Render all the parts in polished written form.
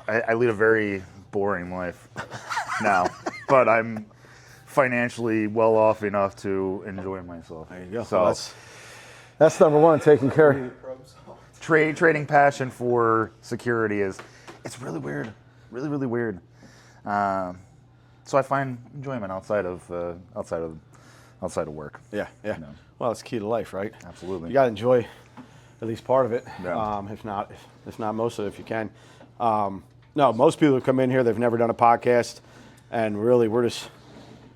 I lead a very boring life now, but I'm financially well off enough to enjoy myself. There you go. So Well, that's number one, taking care of. Trading passion for security it's really weird, really weird. So I find enjoyment outside of work. Yeah. You know. Well, it's key to life, right? Absolutely. You got to enjoy at least part of it. Yeah. If not most of it, if you can. No, most people who come in here, they've never done a podcast, and really we're just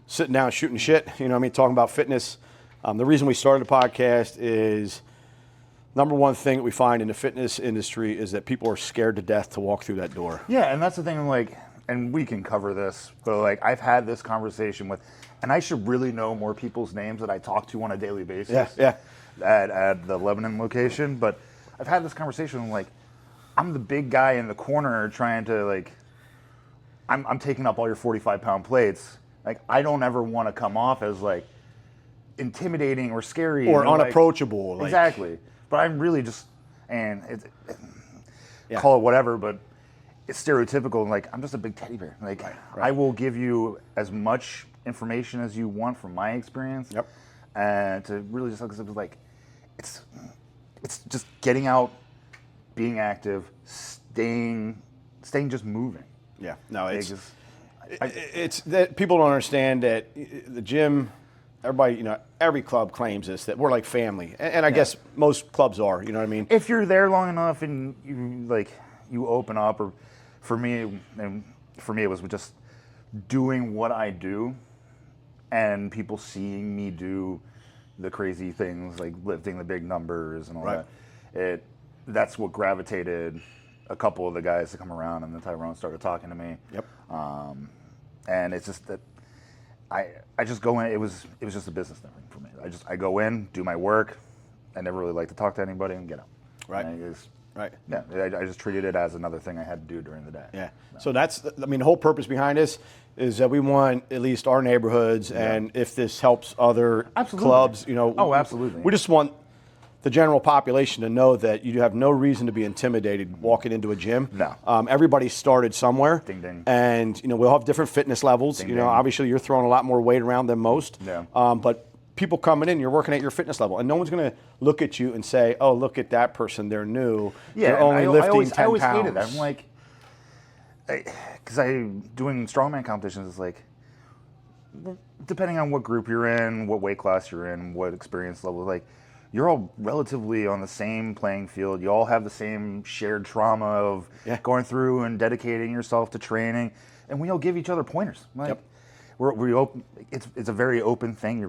sitting down shooting shit. You know what I mean? Talking about fitness. The reason we started the podcast is number one thing that we find in the fitness industry is that people are scared to death to walk through that door. Yeah, and that's the thing, like, and we can cover this, but like I've had this conversation with, and I should really know more people's names that I talk to on a daily basis. Yeah. At the Lebanon location, but I've had this conversation like I'm the big guy in the corner trying to like I'm taking up all your 45-pound plates. Like I don't ever want to come off as like intimidating or scary or unapproachable. Like, exactly. But I'm really just call it whatever, but it's stereotypical. Like I'm just a big teddy bear. Like right. I will give you as much information as you want from my experience. Yep. And to really just like it's just getting out, being active, staying just moving. Yeah. No, it's that people don't understand that the gym. Everybody, you know, every club claims this, that we're like family, and I guess most clubs are. You know what I mean? If you're there long enough and you open up, or for me, it was just doing what I do, and people seeing me do the crazy things like lifting the big numbers and all that. That's what gravitated a couple of the guys to come around, and then Tyrone started talking to me. Yep. And it's just that. I just go in. It was just a business thing for me. I go in, do my work. I never really like to talk to anybody and get out. Right. Right. Yeah. I just treated it as another thing I had to do during the day. Yeah. So that's, I mean, the whole purpose behind this is that we want at least our neighborhoods, and if this helps other clubs, you know. Oh, absolutely. We just want the general population to know that you have no reason to be intimidated walking into a gym. No. Everybody started somewhere. Ding, ding. And, you know, we'll have different fitness levels. Ding, you know, ding. obviously you're throwing a lot more weight around than most. Yeah. But people coming in, you're working at your fitness level, and no one's going to look at you and say, "Oh, look at that person, they're new. Yeah, they're only lifting 10 I always pounds." hated that. I'm like, because doing strongman competitions is like, depending on what group you're in, what weight class you're in, what experience level, like, you're all relatively on the same playing field. You all have the same shared trauma of going through and dedicating yourself to training, and we all give each other pointers. Like, we open. It's a very open thing.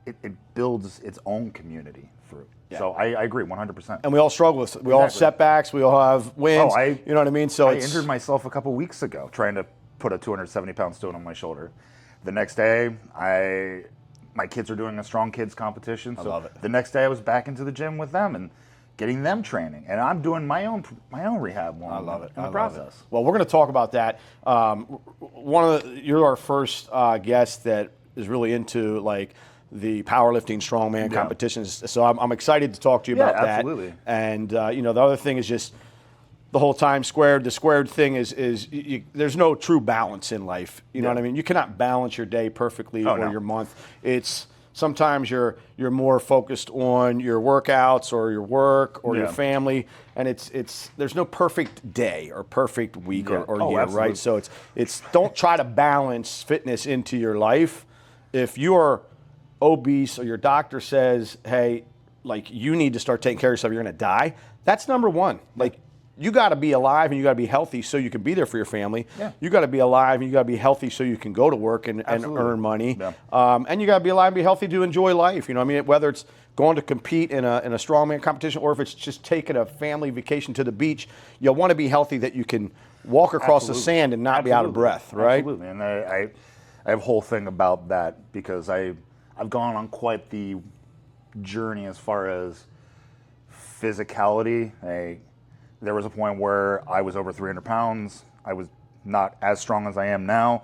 It builds its own community through. Yeah. So I agree 100%. And we all struggle with. We all have setbacks. We all have wins. You know what I mean? So I injured myself a couple weeks ago trying to put a 270-pound stone on my shoulder. The next day, my kids are doing a strong kids competition. So I love it. The next day I was back into the gym with them and getting them training, and I'm doing my own rehab. I love it. In the process. Well, we're going to talk about that. You're our first guest that is really into like the powerlifting strongman competitions. So I'm excited to talk to you about that. Absolutely. And you know, the other thing is just the whole time squared. The squared thing is there's no true balance in life. You know what I mean? You cannot balance your day perfectly or your month. It's sometimes you're more focused on your workouts or your work or your family, and it's there's no perfect day or perfect week or year, absolutely. right? So it's don't try to balance fitness into your life. If you are obese or your doctor says, hey, like you need to start taking care of yourself, you're going to die. That's number one. Like, you got to be alive and you got to be healthy so you can be there for your family. Yeah. You got to be alive and you got to be healthy so you can go to work and earn money. Yeah. And you got to be alive and be healthy to enjoy life. You know what I mean? Whether it's going to compete in a strongman competition or if it's just taking a family vacation to the beach, you'll want to be healthy that you can walk across the sand and not be out of breath, right? Absolutely. And I have a whole thing about that because I've gone on quite the journey as far as physicality. There was a point where I was over 300 pounds. I was not as strong as I am now.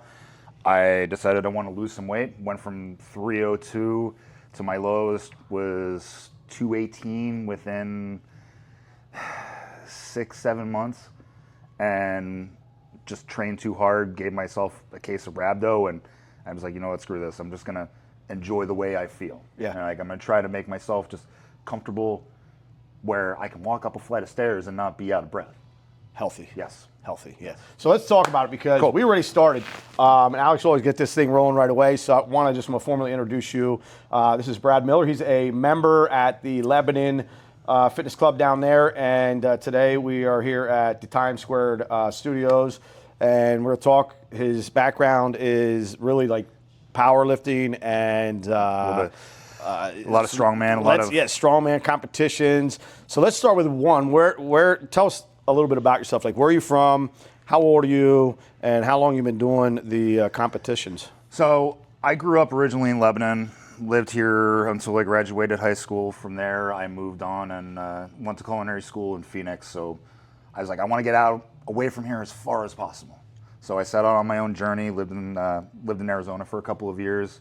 I decided I want to lose some weight. Went from 302 to my lowest was 218 within 6-7 months. and just trained too hard, gave myself a case of rhabdo, and I was like, you know what, screw this. I'm just going to enjoy the way I feel. Yeah. And like, I'm going to try to make myself just comfortable where I can walk up a flight of stairs and not be out of breath. Healthy. Yes. Healthy, yeah. So let's talk about it because we already started. And Alex always get this thing rolling right away. So I want to just formally introduce you. This is Brad Miller. He's a member at the Lebanon Fitness Club down there. And today we are here at the Times Square studios. And we're going to talk. His background is really like powerlifting and A lot of strongman, strongman competitions. So let's start with one. Where tell us a little bit about yourself. Like, where are you from? How old are you? And how long you've been doing the competitions? So I grew up originally in Lebanon, lived here until I graduated high school. From there, I moved on and went to culinary school in Phoenix. So I was like, I want to get out away from here as far as possible. So I set out on my own journey, lived in Arizona for a couple of years.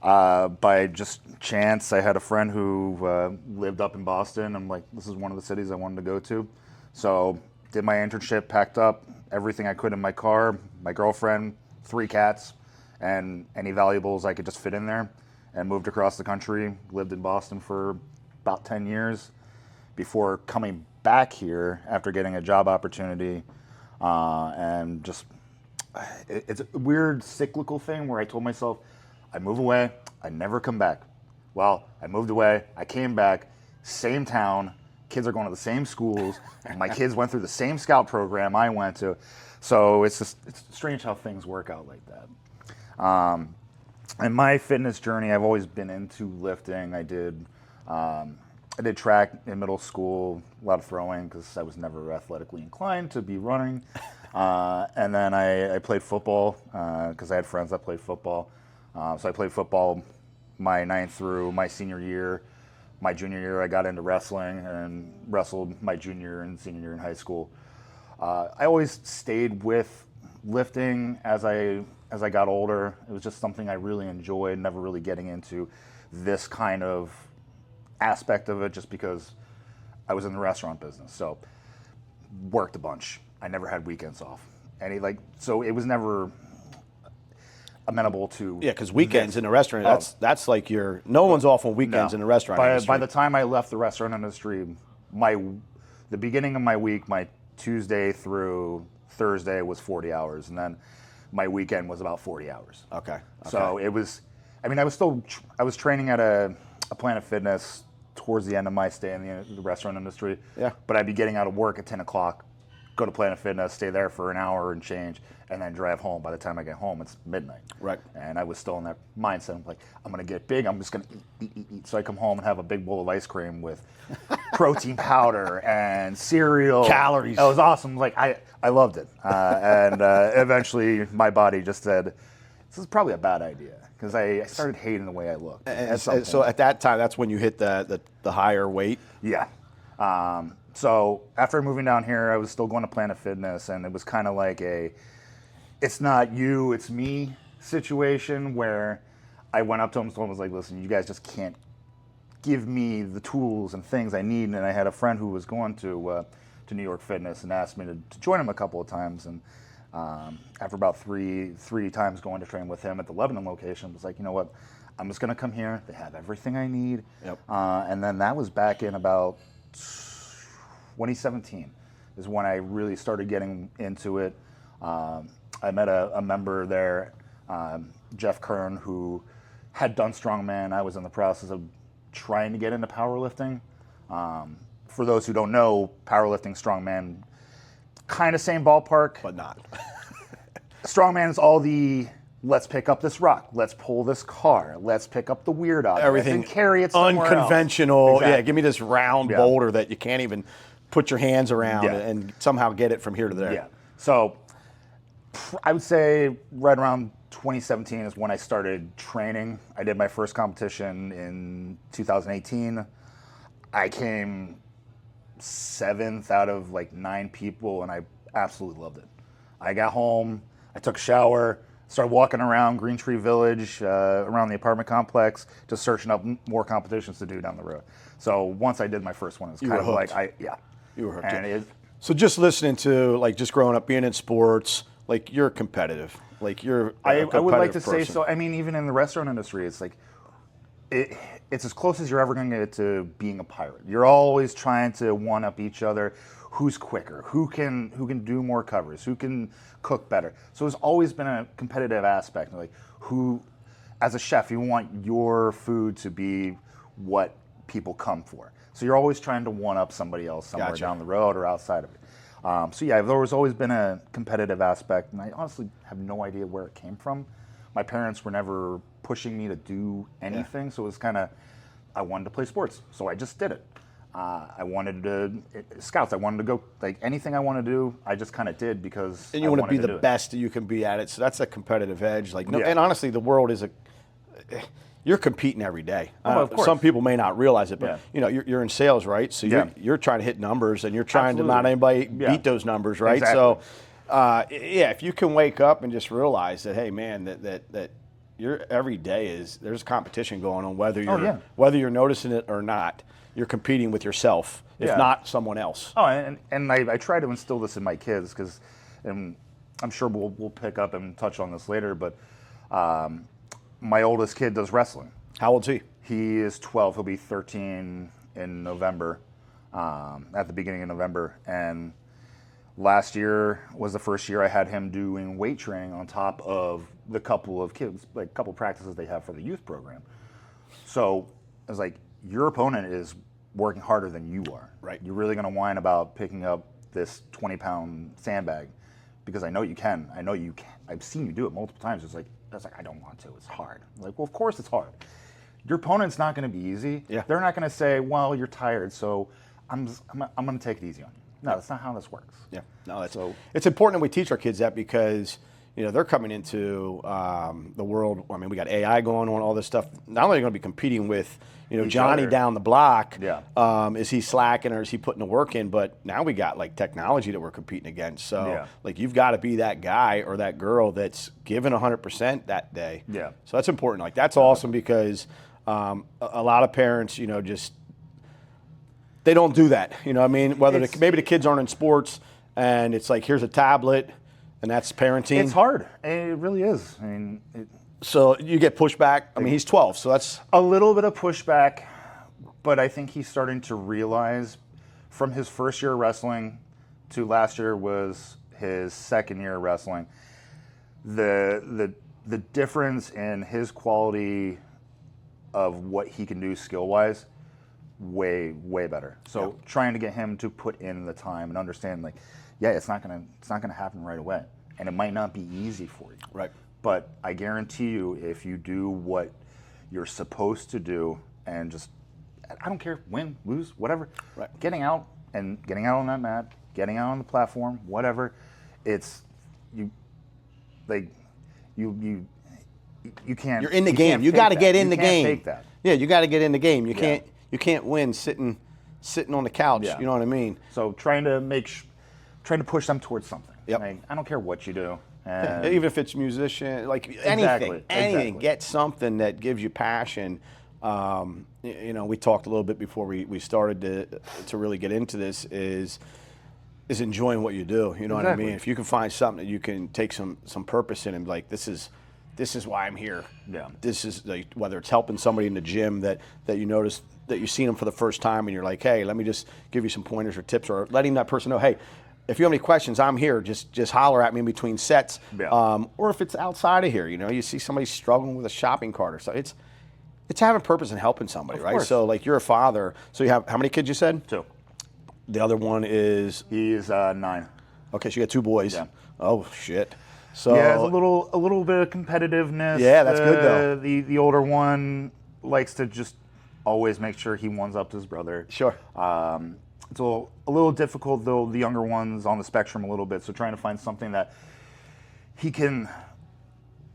By just chance, I had a friend who lived up in Boston. I'm like, this is one of the cities I wanted to go to. So did my internship, packed up everything I could in my car, my girlfriend, 3 cats, and any valuables I could just fit in there, and moved across the country, lived in Boston for about 10 years before coming back here after getting a job opportunity. And just, it's a weird cyclical thing where I told myself, I move away, I never come back. Well, I moved away, I came back, same town, kids are going to the same schools, and my kids went through the same scout program I went to. So it's strange how things work out like that. In my fitness journey, I've always been into lifting. I did track in middle school, a lot of throwing because I was never athletically inclined to be running. And then I played football because I had friends that played football. So I played football my 9th through my senior year. My junior year, I got into wrestling and wrestled my junior and senior year in high school. I always stayed with lifting as I got older. It was just something I really enjoyed, never really getting into this kind of aspect of it just because I was in the restaurant business. So worked a bunch. I never had weekends off. So it was never amenable to because weekends in the restaurant, that's like no one's off on weekends in the restaurant industry. By the time I left the restaurant industry, the beginning of my week, my Tuesday through Thursday was 40 hours, and then my weekend was about 40 hours. Okay. So it was, I was training at a Planet Fitness towards the end of my stay in the restaurant industry. Yeah. But I'd be getting out of work at 10 o'clock, go to Planet Fitness, stay there for an hour and change, and then drive home. By the time I get home, it's midnight. Right. And I was still in that mindset. I'm like, I'm going to get big. I'm just going to eat. So I come home and have a big bowl of ice cream with protein powder and cereal. Calories. It was awesome. Like, I loved it. And eventually my body just said, this is probably a bad idea. Because I started hating the way I looked. And so at that time, that's when you hit the higher weight? Yeah. So after moving down here, I was still going to Planet Fitness, and it was kind of like it's not you, it's me situation where I went up to him and told him, I was like, listen, you guys just can't give me the tools and things I need. And I had a friend who was going to New York Fitness and asked me to join him a couple of times. And after about three times going to train with him at the Lebanon location, I was like, you know what, I'm just going to come here. They have everything I need. Yep. And then that was back in about 2017 is when I really started getting into it. I met a member there, Jeff Kern, who had done strongman. I was in the process of trying to get into powerlifting. For those who don't know, powerlifting, strongman, kind of same ballpark. But not. Strongman is all the, let's pick up this rock, let's pull this car, let's pick up the weird object Everything and carry it somewhere unconventional. else. Exactly. Yeah, give me this round boulder that you can't even put your hands around and somehow get it from here to there. Yeah. So I would say right around 2017 is when I started training. I did my first competition in 2018. I came 7th out of like 9 people, and I absolutely loved it. I got home, I took a shower, started walking around Green Tree Village, around the apartment complex, just searching up more competitions to do down the road. So once I did my first one, it was kind of like, You were hooked. And So just listening to, like, just growing up, being in sports, like, you're competitive. Like, you're a I would like to competitive say person. so. I mean, even in the restaurant industry, it's like it's as close as you're ever going to get to being a pirate. You're always trying to one up each other. Who's quicker? Who can do more covers? Who can cook better? So there's always been a competitive aspect. Like who, as a chef, you want your food to be what people come for. So you're always trying to one up somebody else somewhere Gotcha. down the road or outside of it. So yeah, there was always been a competitive aspect, and I honestly have no idea where it came from. My parents were never pushing me to do anything, so it was kind of, I wanted to play sports, so I just did it. I wanted to scouts. I wanted to go, like anything I wanted to do, I just kind of did because And you I want to wanted be the do it. best that you can be at it. So that's a competitive edge. Like, no, Yeah. and honestly, the world is you're competing every day. of course. Some people may not realize it, but Yeah. you know, you're in sales, right? So Yeah. you're trying to hit numbers, and you're trying to not Absolutely. anybody Yeah. beat those numbers, right? Exactly. So, yeah, if you can wake up and just realize that, hey, man, that your every day there's competition going on, whether you're yeah. whether you're noticing it or not. You're competing with yourself, if Yeah. not someone else. Oh, and I try to instill this in my kids because, and I'm sure we'll pick up and touch on this later, but my oldest kid does wrestling. How old's he? He is 12. He'll be 13 in November, at the beginning of November. And last year was the first year I had him doing weight training on top of the couple of kids, like couple practices they have for the youth program. So I was like, your opponent is working harder than you are. Right. You're really going to whine about picking up this 20-pound sandbag because I know you can. I know you can. I've seen you do it multiple times. It's like, I don't want to. It's hard. I'm like, well, of course it's hard. Your opponent's not going to be easy. Yeah. They're not going to say, well, you're tired, so I'm going to take it easy on you. No, that's not how this works. Yeah, no, So- it's important that we teach our kids that because they're coming into the world. I mean, we got AI going on, all this stuff. Not only are they going to be competing with Johnny other. down the block. Yeah. Is he slacking or is he putting the work in? But now we got like technology that we're competing against. So Yeah. like you've got to be that guy or that girl that's giving 100% that day. Yeah. So that's important. Like that's awesome because a lot of parents, just they don't do that. You know what I mean? Maybe the kids aren't in sports and it's like, here's a tablet and that's parenting. It's hard. It really is. I mean, So you get pushback. I mean, he's 12, so that's a little bit of pushback, but I think he's starting to realize from his first year of wrestling to last year was his second year of wrestling, the difference in his quality of what he can do skill-wise, way better. So trying to get him to put in the time and understand, like, yeah, it's not gonna happen right away, and it might not be easy for you. right. But I guarantee you, if you do what you're supposed to do and just, I don't care, win, lose, whatever, Right. getting out on that mat, getting out on the platform, whatever, it's, you can't. You're in the you game. can't You fake got to that. get in You the can't game. fake that. Yeah, you got to get in the game. You Yeah. can't win sitting on the couch. Yeah. You know what I mean? So trying to push them towards something. Yep. Like, I don't care what you do. And Even if it's musician, like Exactly, anything, exactly. get something that gives you passion. We talked a little bit before we started to really get into this is enjoying what you do. You know what I Exactly. mean? If you can find something that you can take some purpose in and like this is why I'm here. Yeah. This is like whether it's helping somebody in the gym that you notice that you've seen them for the first time and you're like, hey, let me just give you some pointers or tips, or letting that person know, hey, if you have any questions, I'm here. Just holler at me in between sets. Yeah. Or if it's outside of here, you see somebody struggling with a shopping cart or something. It's having purpose and helping somebody, right? course. So like you're a father. So you have how many kids you said? 2. The other one is He's 9. okay. So you got 2 boys. Yeah. Oh shit. So Yeah, it's a little bit of competitiveness. Yeah, that's good, though. The older one likes to just always make sure he ones up his brother. Sure. It's a little difficult though. The younger one's on the spectrum a little bit, so trying to find something that he can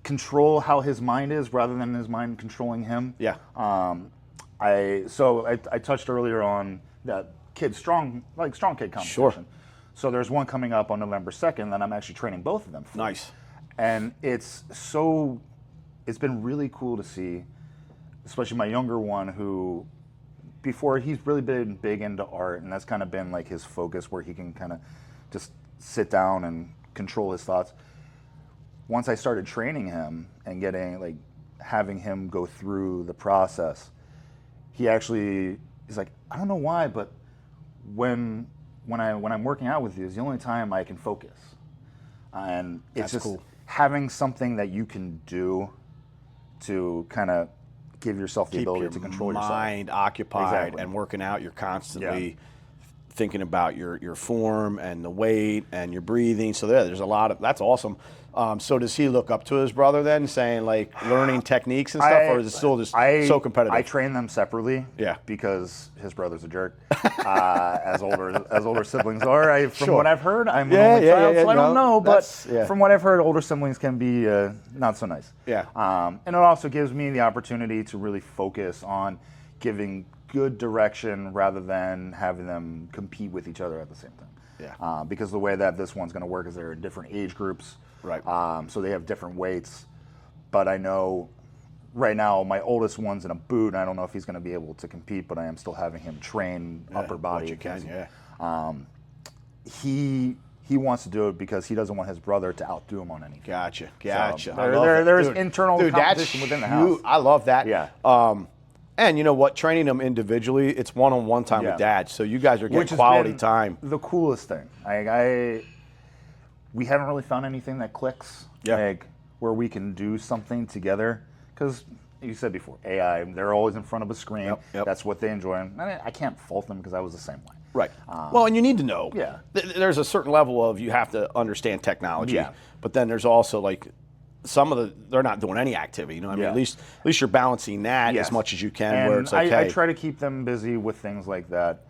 control how his mind is rather than his mind controlling him. Yeah. I touched earlier on that strong kid competition. Sure. So there's one coming up on November 2nd that I'm actually training both of them for. Nice. And it's been really cool to see, especially my younger one who before, he's really been big into art, and that's kind of been like his focus, where he can kind of just sit down and control his thoughts. Once I started training him and having him go through the process, he's like, I don't know why, but when I'm working out with you is the only time I can focus. And it's That's just cool. having something that you can do to kind of give yourself the Keep ability your to control mind yourself. occupied Exactly. and working out. You're constantly thinking about your form and the weight and your breathing. So there's a lot of that's awesome. So does he look up to his brother then, saying like learning techniques and stuff, or is it still just so competitive? I train them separately. Yeah. Because his brother's a jerk, as older siblings are. From Sure. what I've heard, I'm an only child, so I don't know. But from what I've heard, older siblings can be not so nice. Yeah. And it also gives me the opportunity to really focus on giving good direction rather than having them compete with each other at the same time. Yeah. Because the way that this one's going to work is they're in different age groups. Right. So they have different weights. But I know right now my oldest one's in a boot, and I don't know if he's going to be able to compete, but I am still having him train upper body. What you can, He wants to do it because he doesn't want his brother to outdo him on anything. Gotcha. So there's Dude, internal competition within the house. I love that. Yeah. And you know what? Training them individually, it's one-on-one time with dad. So you guys are getting Which has quality been time. The coolest thing. We haven't really found anything that clicks. Yeah. Where we can do something together. Because you said before, AI, they're always in front of a screen. Yep. That's what they enjoy. And I can't fault them because I was the same way. Right. Well, and you need to know. Yeah. There's a certain level of you have to understand technology. Yeah. But then there's also like they're not doing any activity. You know, I mean, Yeah. at least you're balancing that Yes. as much as you can. And where it's like, I hey, try to keep them busy with things like that,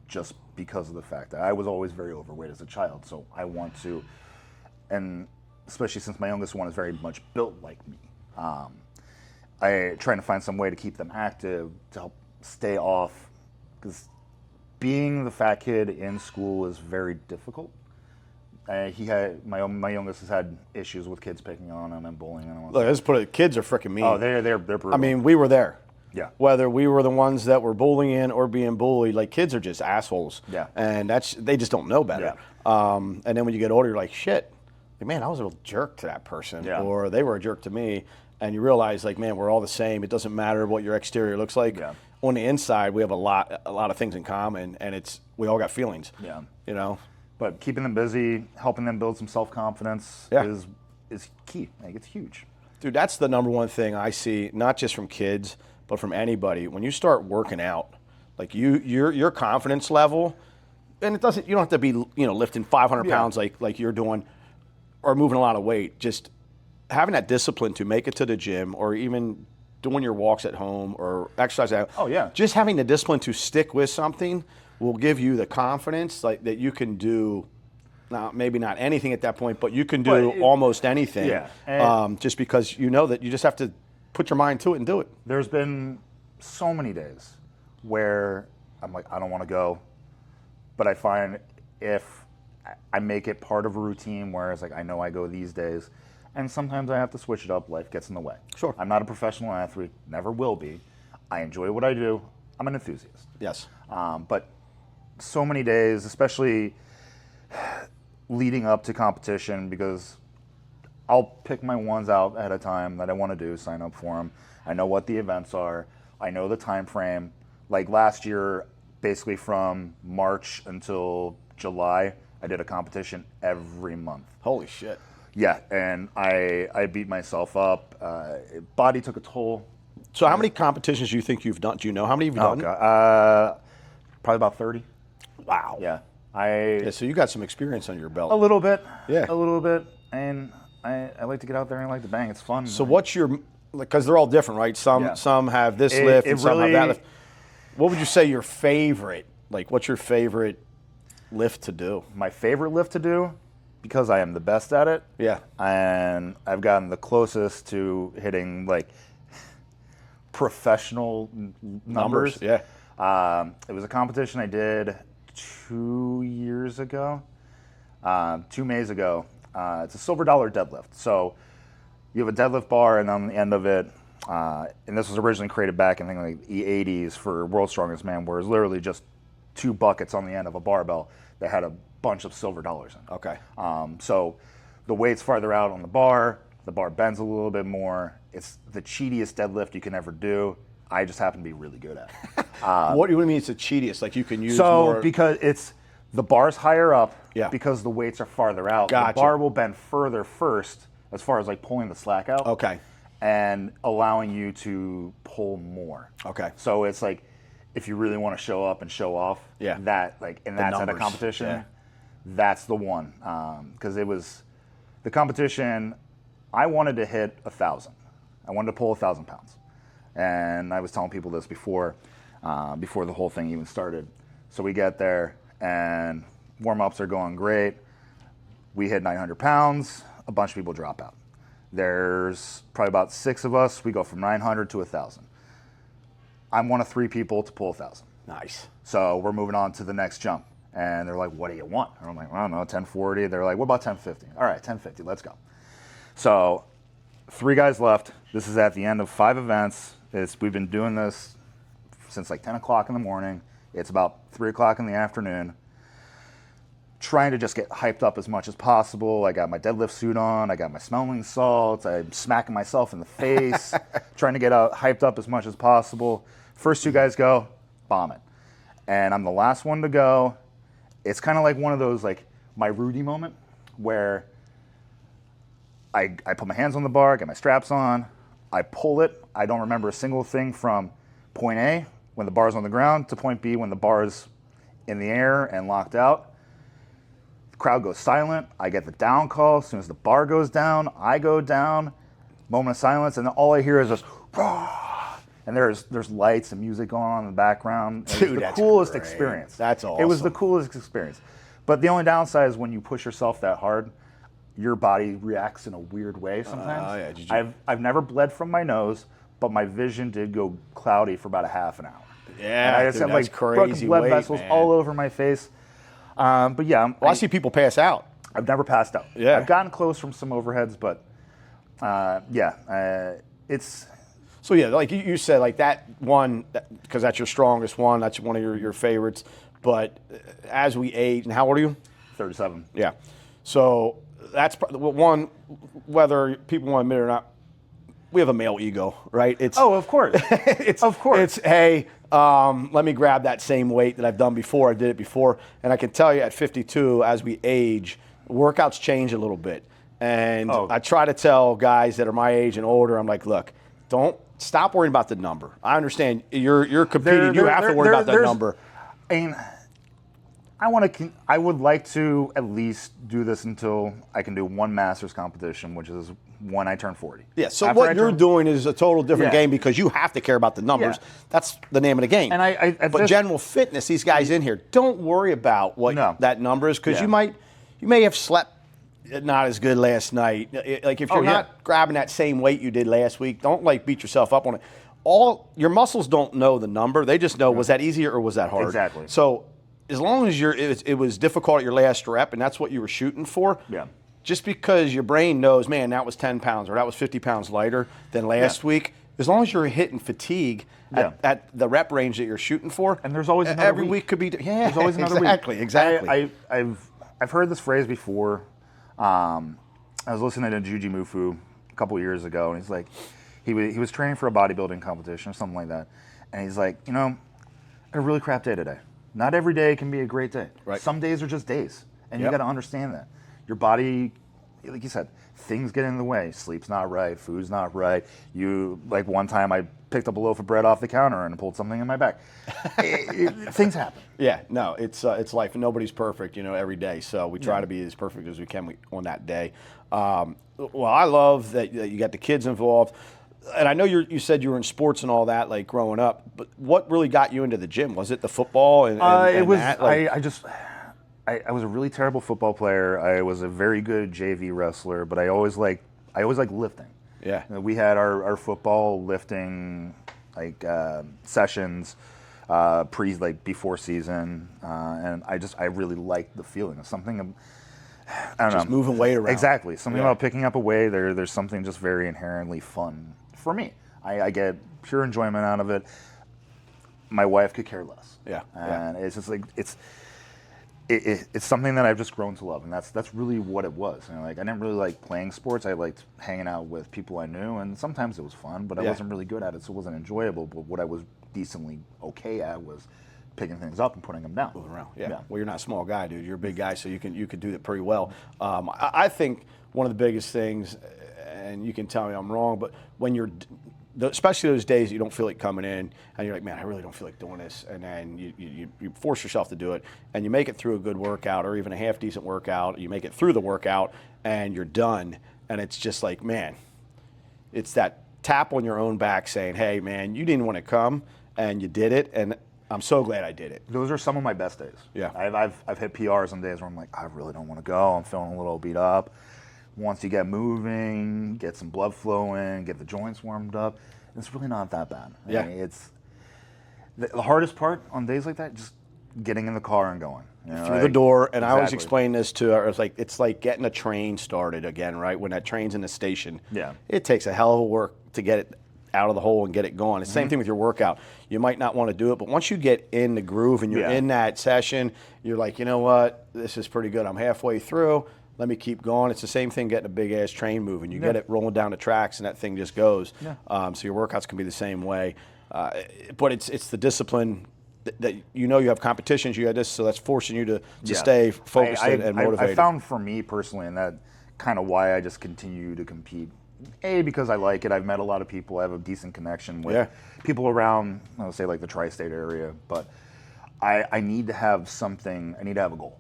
just because of the fact that I was always very overweight as a child. So I want to, and especially since my youngest one is very much built like me, I trying to find some way to keep them active to help stay off, because being the fat kid in school is very difficult. My youngest has had issues with kids picking on him and bullying him. look, let's put it. Kids are freaking mean. Oh, they're brutal. I mean, we were there. Yeah. Whether we were the ones that were bullying or being bullied, like kids are just assholes. Yeah. And they just don't know better. And then when you get older, you're like, shit, like, man, I was a real jerk to that person, Yeah. or they were a jerk to me. And you realize, like, man, we're all the same. It doesn't matter what your exterior looks like. Yeah. On the inside, we have a lot of things in common, and we all got feelings. Yeah. You know. But keeping them busy, helping them build some self-confidence is key. Like, it's huge. Dude, that's the number one thing I see, not just from kids, but from anybody. When you start working out, like your confidence level, and you don't have to be, lifting 500 pounds like you're doing, or moving a lot of weight. Just having that discipline to make it to the gym, or even doing your walks at home or exercise at home. Oh, yeah. Just having the discipline to stick with something will give you the confidence like that you can do. Now, maybe not anything at that point, but you can do almost anything. Yeah. Just because you know that you just have to put your mind to it and do it. There's been so many days where I'm like, I don't want to go, but I find if I make it part of a routine, whereas like I know I go these days, and sometimes I have to switch it up. Life gets in the way. Sure. I'm not a professional athlete, never will be. I enjoy what I do. I'm an enthusiast. Yes. But so many days, especially leading up to competition, because I'll pick my ones out ahead of time that I want to do, sign up for them. I know what the events are. I know the time frame. Like last year, basically from March until July, I did a competition every month. Holy shit. Yeah, and I beat myself up. Body took a toll. So how many competitions do you think you've done? Do you know how many you've done? Probably about 30. Wow. Yeah. Yeah, so you got some experience on your belt. A little bit. Yeah. A little bit. And I like to get out there and I like to bang. It's fun. So what's your, because they're all different, right? Some have this lift and some have that lift. What would you say your favorite, like what's your favorite lift to do? My favorite lift to do, because I am the best at it. Yeah. And I've gotten the closest to hitting like professional numbers. Yeah. It was a competition I did 2 years ago, 2 Mays ago. It's a silver dollar deadlift. So you have a deadlift bar, and on the end of it, and this was originally created back in like the 80s for World's Strongest Man, where it was literally just 2 buckets on the end of a barbell that had a bunch of silver dollars in it. Okay. So the weight's farther out on the bar bends a little bit more. It's the cheatiest deadlift you can ever do. I just happen to be really good at it. What do you mean it's the cheatiest? Like you can use So more... because the bar's higher up, Yeah. because the weights are farther out, Gotcha. the bar will bend further first as far as like pulling the slack out. Okay. And allowing you to pull more. Okay. So it's like if you really want to show up and show off, Yeah. that like in that type of numbers. competition, Yeah. that's the one. Because it was the competition. I wanted to hit 1,000. I wanted to pull 1,000 pounds, and I was telling people this before the whole thing even started. So we get there, and warm-ups are going great. We hit 900 pounds. A bunch of people drop out. There's probably about 6 of us. We go from 900 to 1,000. I'm one of 3 people to pull 1,000. Nice. So we're moving on to the next jump. And they're like, what do you want? And I'm like, I don't know, 1040. They're like, what about 1050? All right, 1050, let's go. So 3 guys left. This is at the end of 5 events. We've been doing this since like 10 o'clock in the morning. It's about 3 o'clock in the afternoon. Trying to just get hyped up as much as possible. I got my deadlift suit on. I got my smelling salts. I'm smacking myself in the face. Trying to get hyped up as much as possible. First 2 guys go, bomb it. And I'm the last one to go. It's kind of like one of those, like, my Rudy moment where I put my hands on the bar, get my straps on, I pull it. I don't remember a single thing from point A, when the bar's on the ground, to point B, when the bar's in the air and locked out. The crowd goes silent. I get the down call. As soon as the bar goes down, I go down. Moment of silence, and then all I hear is just, "Rah!" And there's lights and music going on in the background. It was Dude, the that's coolest great. experience. That's It was the awesome. coolest experience. But the only downside is when you push yourself that hard, your body reacts in a weird way sometimes. Yeah. Did you... I've never bled from my nose, but my vision did go cloudy for about a half an hour. Yeah, And I just dude, had that's like crazy broken blood weight, vessels man. all over my face. But yeah, Well, I see people pass out. I've never passed out. Yeah. I've gotten close from some overheads, but it's So yeah, like you said, like that one, because that's your strongest one. That's one of your favorites. But as we age, and how old are you? 37. Yeah. So that's one, whether people want to admit it or not, we have a male ego, right? It's Of course. Of course. It's, hey, let me grab that same weight that I've done before. I did it before. And I can tell you at 52, as we age, workouts change a little bit. And I try to tell guys that are my age and older, I'm like, look, don't stop worrying about the number. I understand you're competing. You have to worry about that number. I mean, I would like to at least do this until I can do one Masters competition, which is when I turn 40. Yeah, so After what I you're turn- doing is a total different Yeah. game because you have to care about the numbers. Yeah. That's the name of the game. And but general fitness, these guys in here, don't worry about what No. that number is because Yeah. you may have slept not as good last night. Like if you're yeah. not grabbing that same weight you did last week, don't like beat yourself up on it. All your muscles don't know the number; they just know was that easier or was that hard. Exactly. So as long as it was difficult at your last rep and that's what you were shooting for. Yeah. Just because your brain knows, man, that was 10 pounds or that was 50 pounds lighter than last week, as long as you're hitting fatigue at the rep range that you're shooting for, And there's always another every week could be. Yeah, There's always another week. Exactly. I've heard this phrase before. I was listening to Juji Mufu a couple years ago, and he's like, he was training for a bodybuilding competition or something like that, and he's like, I had a really crap day today. Not every day can be a great day. Right. Some days are just days, and you Yep. got to understand that. Your body, like you said, things get in the way. Sleep's not right, food's not right. Like one time I picked up a loaf of bread off the counter and pulled something in my back. Things happen. Yeah, no, it's life, and nobody's perfect, every day. So we try to be as perfect as we can on that day. Well, I love that you got the kids involved, and I know you said you were in sports and all that, like growing up. But what really got you into the gym? Was it the football? And It was. that? Like, I was a really terrible football player. I was a very good JV wrestler, but I always liked lifting. Yeah. We had our football lifting sessions before season, and I really liked the feeling of something. I don't just know. moving weight around. Exactly. Something Yeah. about picking up a weight. There's something just very inherently fun for me. I get pure enjoyment out of it. My wife could care less. Yeah. And it's just like it's something that I've just grown to love, and that's really what it was. You know, like I didn't really like playing sports. I liked hanging out with people I knew, and sometimes it was fun, but I wasn't really good at it, so it wasn't enjoyable. But what I was decently okay at was picking things up and putting them down. Moving around. Yeah. Well, you're not a small guy, dude. You're a big guy, so you could do that pretty well. I think one of the biggest things, and you can tell me I'm wrong, but when you're especially those days you don't feel like coming in and you're like, man, I really don't feel like doing this, and then you force yourself to do it, and you make it through a good workout or even a half decent workout. You make it through the workout and you're done, and it's just like, man, it's that tap on your own back saying, hey, man, you didn't want to come and you did it, and I'm so glad I did it. Those are some of my best days. Yeah. I've hit PRs on days where I'm like, I really don't want to go. I'm feeling a little beat up. Once you get moving, get some blood flowing, get the joints warmed up, it's really not that bad. Yeah. I mean, it's the hardest part on days like that, just getting in the car and going. You know, Through the door, and I always exactly. explain this to her. It's like getting a train started again, right? When that train's in the station, Yeah. it takes a hell of a work to get it out of the hole and get it going. It's the same thing with your workout. You might not want to do it, but once you get in the groove and you're in that session, you're like, you know what, this is pretty good. I'm halfway through. Let me keep going. It's the same thing getting a big ass train moving. You get it rolling down the tracks, and that thing just goes. Yeah. So your workouts can be the same way, but it's the discipline that you know you have competitions. You got this, so that's forcing you to stay focused and motivated. I found for me personally, and that kind of why I just continue to compete. Because I like it. I've met a lot of people. I have a decent connection with people around, I'll say like the tri-state area. But I need to have something. I need to have a goal.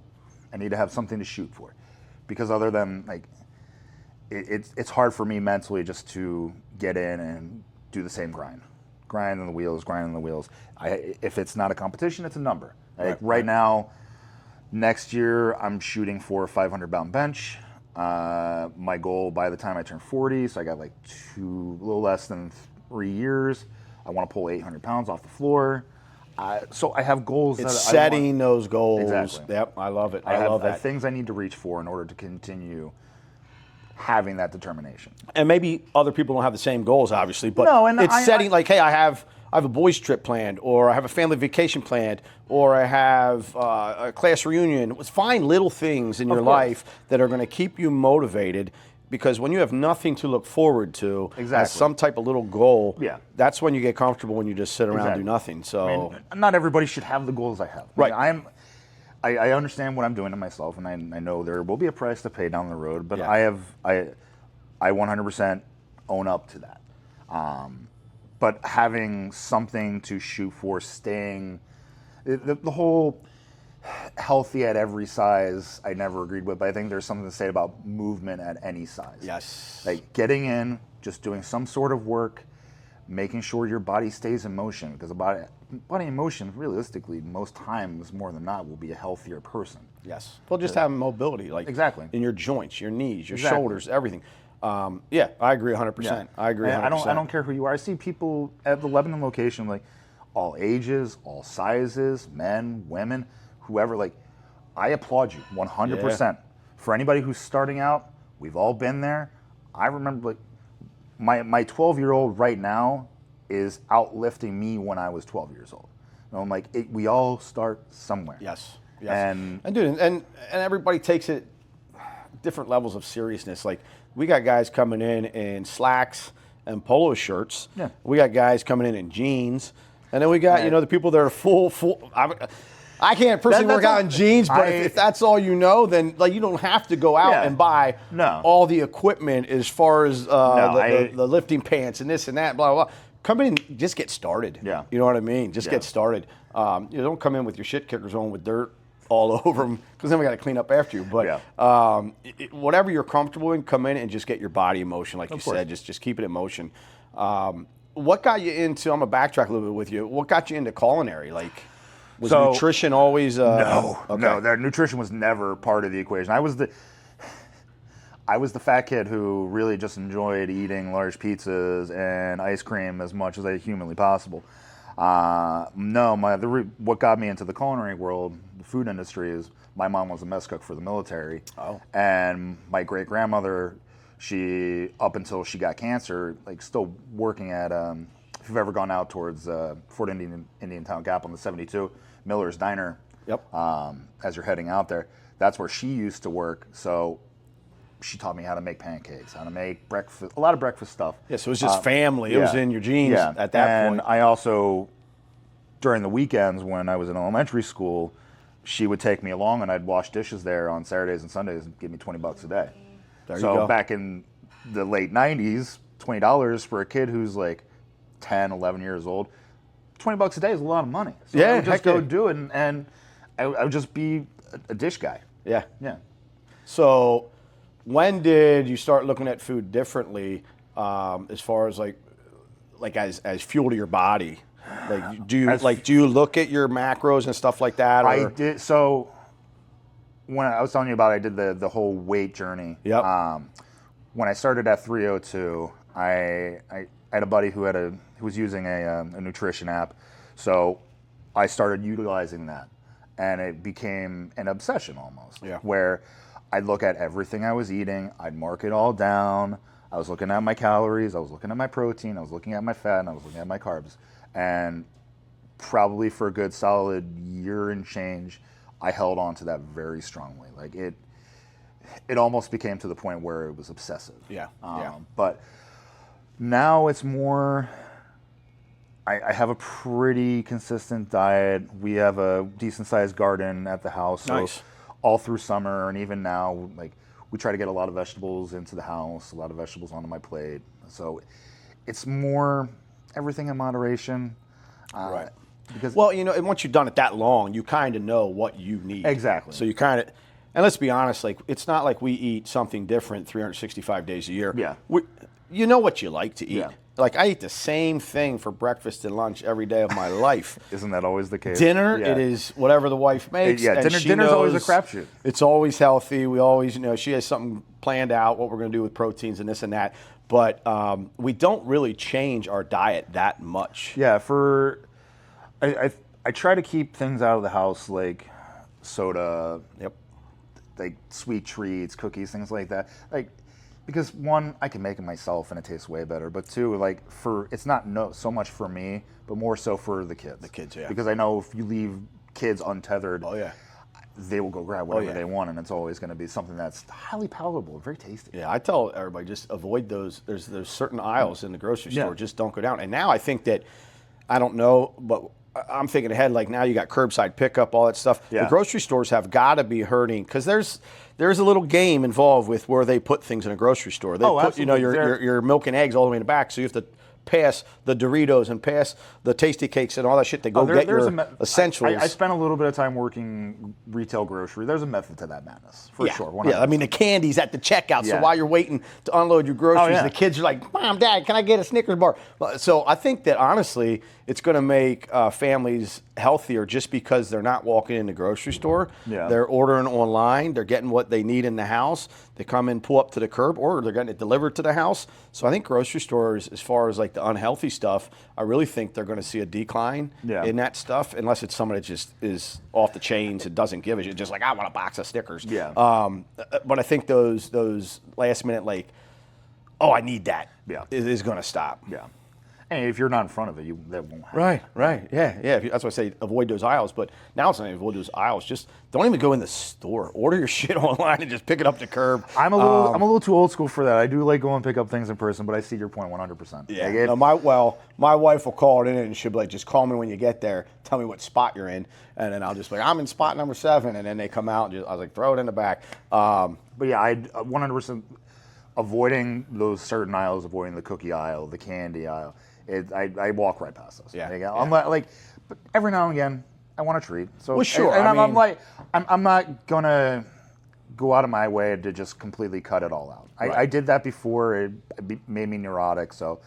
I need to have something to shoot for. Because other than like, it's hard for me mentally just to get in and do the same grind on the wheels. If it's not a competition, it's a number. Like right now, next year I'm shooting for a 500-pound bench. My goal by the time I turn 40, so I got like a little less than 3 years. I want to pull 800 pounds off the floor. So I have goals. It's setting those goals. Exactly. Yep, I love it. I love have that. things I need to reach for in order to continue having that determination. And maybe other people don't have the same goals, obviously, but No, and it's setting like, hey, I have a boys' trip planned, or I have a family vacation planned, or I have a class reunion. Find little things in your life that are going to keep you motivated. Because when you have nothing to look forward to, as some type of little goal, that's when you get comfortable when you just sit around and do nothing. So, I mean, not everybody should have the goals I have. Right. I understand what I'm doing to myself, and I know there will be a price to pay down the road. But I 100% own up to that. But having something to shoot for, staying, the whole healthy at every size I never agreed with, but I think there's something to say about movement at any size. Yes. Like getting in, just doing some sort of work, making sure your body stays in motion, because body in motion, realistically, most times, more than not, will be a healthier person. Yes. Well, just having mobility, like in your joints, your knees, your shoulders, everything. Yeah, I agree 100%. Yeah. I agree 100%. I don't care who you are. I see people at the Lebanon location, like all ages, all sizes, men, women, whoever. Like, I applaud you 100%. Yeah. For anybody who's starting out, we've all been there. I remember, like, my 12-year-old right now is outlifting me when I was 12 years old. And I'm like, we all start somewhere. Yes. And dude, and everybody takes it different levels of seriousness. Like, we got guys coming in slacks and polo shirts. Yeah. We got guys coming in jeans. And then we got, the people that are full. I can't personally work out in jeans, but if that's all you know, then like you don't have to go out and buy all the equipment as far as the lifting pants and this and that, blah, blah, blah. Come in, just get started. Yeah. You know what I mean? Just get started. Don't come in with your shit kickers on with dirt all over them, because then we got to clean up after you. But whatever you're comfortable in, come in and just get your body in motion, like you said. Just keep it in motion. What got you into? I'm gonna backtrack a little bit with you. What got you into culinary? Like, was nutrition always? No, nutrition was never part of the equation. I was the fat kid who really just enjoyed eating large pizzas and ice cream as much as I humanly possible. What got me into the culinary world, the food industry, is my mom was a mess cook for the military. Oh. And my great-grandmother She, up until she got cancer, like still working at, if you've ever gone out towards Fort Indian Town Gap on the 72, Miller's Diner, Yep. as you're heading out there, that's where she used to work. So she taught me how to make pancakes, how to make breakfast, a lot of breakfast stuff. Yeah, so it was just family. It was in your genes at that point. And I also, during the weekends when I was in elementary school, she would take me along and I'd wash dishes there on Saturdays and Sundays and give me $20 a day. There you so go. back in the late 90s, $20 for a kid who's like 10, 11 years old, $20 a day is a lot of money. So Yeah, I would just heck go yeah. do it, and I would just be a dish guy. Yeah. Yeah. So when did you start looking at food differently, as far as like as fuel to your body? Like do you look at your macros and stuff like that? Or? I did. So when I was telling you about it, I did the whole weight journey. Yep. When I started at 302, I had a buddy who was using a nutrition app, so I started utilizing that, and it became an obsession almost. Yeah. Where I'd look at everything I was eating, I'd mark it all down. I was looking at my calories, I was looking at my protein, I was looking at my fat, and I was looking at my carbs. And probably for a good solid year and change, I held on to that very strongly. Like it almost became to the point where it was obsessive. Yeah. But now it's more, I have a pretty consistent diet. We have a decent sized garden at the house. So Nice. all through summer and even now, like we try to get a lot of vegetables into the house, a lot of vegetables onto my plate. So it's more everything in moderation. Right. Because and once you've done it that long, you kind of know what you need. Exactly. So you kind of, and let's be honest, like it's not like we eat something different 365 days a year. Yeah. You know what you like to eat. Yeah. Like I eat the same thing for breakfast and lunch every day of my life. Isn't that always the case? Dinner, Yeah. it is whatever the wife makes. Yeah, and she dinner's always a knows crapshoot. It's always healthy. We always, she has something planned out, what we're going to do with proteins and this and that. But we don't really change our diet that much. Yeah, I try to keep things out of the house like soda, Yep. like sweet treats, cookies, things like that. Like, because one, I can make it myself and it tastes way better. But two, like it's not so much for me, but more so for the kids. The kids, yeah. Because I know if you leave kids untethered, Oh, yeah. they will go grab whatever yeah. they want, and it's always going to be something that's highly palatable, very tasty. Yeah, I tell everybody just avoid those. There's certain aisles in the grocery store. Yeah. Just don't go down. And now I think that, I don't know, but I'm thinking ahead. Like now you got curbside pickup, all that stuff. Yeah. The grocery stores have got to be hurting because there's a little game involved with where they put things in a grocery store. They put absolutely. your milk and eggs all the way in the back, so you have to pass the Doritos and pass the Tasty Cakes and all that shit to go get your essentials. I spent a little bit of time working retail grocery. There's a method to that madness, for sure. 100%. Yeah, I mean the candy's at the checkout, so Yeah. while you're waiting to unload your groceries, yeah. the kids are like, "Mom, Dad, can I get a Snickers bar?" So I think that honestly, it's going to make families healthier just because they're not walking in the grocery store. Yeah. They're ordering online. They're getting what they need in the house. They come in, pull up to the curb, or they're getting it delivered to the house. So I think grocery stores, as far as like the unhealthy stuff, I really think they're going to see a decline in that stuff, unless it's someone that just is off the chains and doesn't give a shit. Just like, I want a box of Snickers. Yeah. But I think those last minute, like, oh, I need that, Yeah. is going to stop. Yeah. And if you're not in front of it, that won't happen. Right. Yeah. That's why I say avoid those aisles. But now it's not even avoid those aisles. Just don't even go in the store. Order your shit online and just pick it up the curb. I'm a little too old school for that. I do like going and pick up things in person, but I see your point 100%. Yeah. Like, No, my wife will call it in and she'll be like, just call me when you get there. Tell me what spot you're in, and then I'll just be like, I'm in spot number 7, and then they come out and I was like, throw it in the back. But yeah, I 100% avoiding those certain aisles, avoiding the cookie aisle, the candy aisle. I walk right past those. Yeah. I'm like, but every now and again, I want a treat. So, Well, sure, And I I'm mean- like, I'm not gonna go out of my way to just completely cut it all out. Right. I did that before. It made me neurotic. So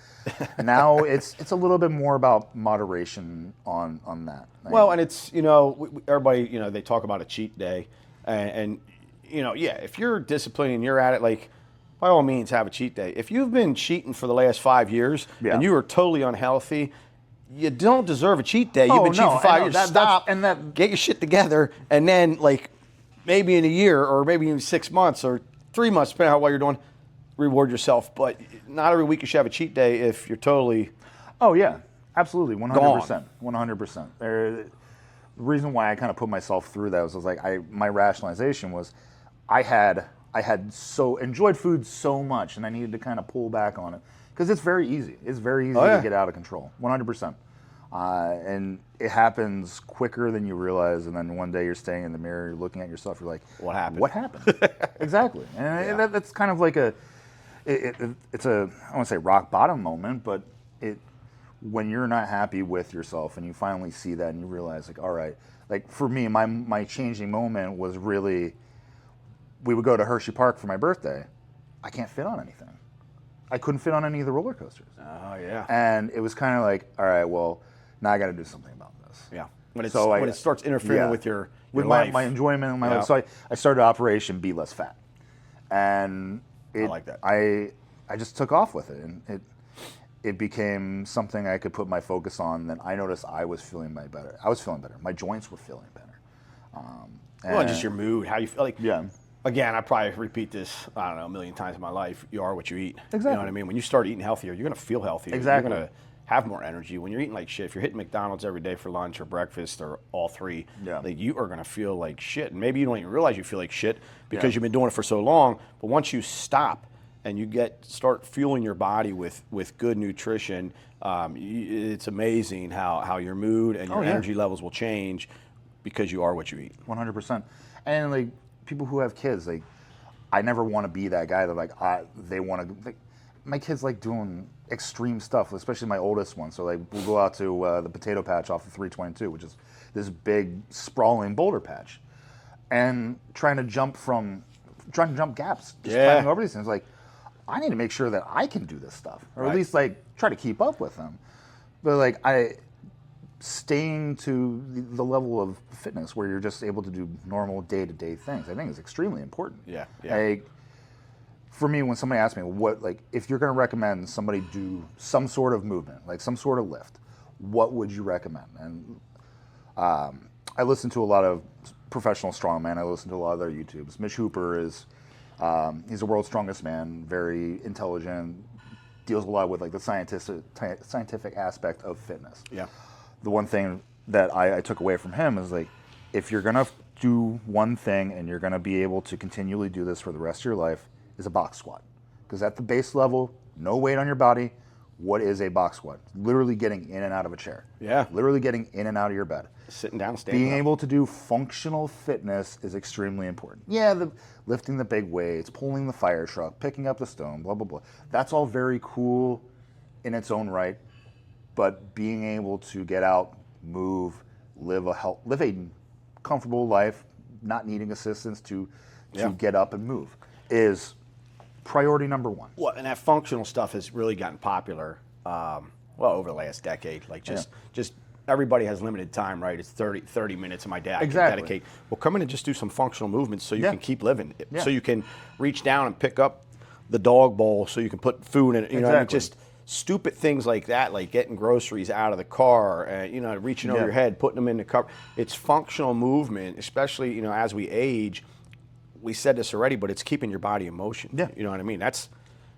now it's a little bit more about moderation on that. Well, and it's, everybody, they talk about a cheat day. And if you're disciplined and you're at it, like, by all means, have a cheat day. If you've been cheating for the last 5 years and you are totally unhealthy, you don't deserve a cheat day. You've been cheating for 5 years. Stop and get your shit together. And then, like, maybe in a year or maybe in 6 months or 3 months, depending on how well you're doing, reward yourself, but not every week you should have a cheat day if you're totally. Oh yeah, absolutely, 100%, 100%. The reason why I kind of put myself through that was like my rationalization was, I had so enjoyed food so much, and I needed to kind of pull back on it because it's very easy. It's very easy to get out of control, 100%. And it happens quicker than you realize. And then one day you're standing in the mirror, you're looking at yourself, you're like, what happened? What happened? Exactly. And that's kind of like it's a, I won't say rock bottom moment, but when you're not happy with yourself and you finally see that and you realize, like, all right, like for me, my changing moment was really, we would go to Hershey Park for my birthday. I can't fit on anything. I couldn't fit on any of the roller coasters. Oh yeah. And it was kind of like, all right, well, now I got to do something about this. Yeah. When it starts interfering with your with life. my enjoyment and my life. So I started Operation Be Less Fat, and I like that. I just took off with it, and it became something I could put my focus on. Then I noticed I was feeling better. I was feeling better. My joints were feeling better. And just your mood, how you feel. Like, yeah. Again, I probably repeat this, I don't know, a million times in my life. You are what you eat. Exactly. You know what I mean? When you start eating healthier, you're going to feel healthier. Exactly. You're going to have more energy. When you're eating like shit, if you're hitting McDonald's every day for lunch or breakfast or all three, like you are going to feel like shit. And maybe you don't even realize you feel like shit because you've been doing it for so long. But once you stop and you start fueling your body with good nutrition, it's amazing how your mood and your energy levels will change because you are what you eat. 100%. And like people who have kids, like, I never want to be that guy that like they want to. Like, my kids like doing extreme stuff, especially my oldest one. So like we'll go out to the potato patch off of 322, which is this big sprawling boulder patch, and trying to jump gaps, just climbing over these things. Like, I need to make sure that I can do this stuff, or at least like try to keep up with them. But like staying to the level of fitness where you're just able to do normal day-to-day things, I think is extremely important. Yeah. Like, for me, when somebody asks me if you're going to recommend somebody do some sort of movement, like some sort of lift, what would you recommend? And I listen to a lot of professional strongman. I listen to a lot of their YouTubes. Mitch Hooper is, he's the world's strongest man, very intelligent, deals a lot with like the scientific aspect of fitness. Yeah. The one thing that I took away from him is like, if you're going to do one thing and you're going to be able to continually do this for the rest of your life, is a box squat. Because at the base level, no weight on your body, what is a box squat? Literally getting in and out of a chair. Yeah. Literally getting in and out of your bed. Sitting down, standing Being up. able to do functional fitness is extremely important. Yeah, lifting the big weights, pulling the fire truck, picking up the stone, blah, blah, blah. That's all very cool in its own right. But being able to get out, move, live a comfortable life, not needing assistance to get up and move is priority number one. Well, and that functional stuff has really gotten popular, over the last decade. Like just everybody has limited time, right? It's 30 minutes of my day I can dedicate. Well, come in and just do some functional movements so you can keep living. So you can reach down and pick up the dog bowl so you can put food in it. You know, I mean, just stupid things like that, like getting groceries out of the car, reaching over your head, putting them in the cup. It's functional movement, especially, as we age. We said this already, but it's keeping your body in motion. Yeah. You know what I mean? That's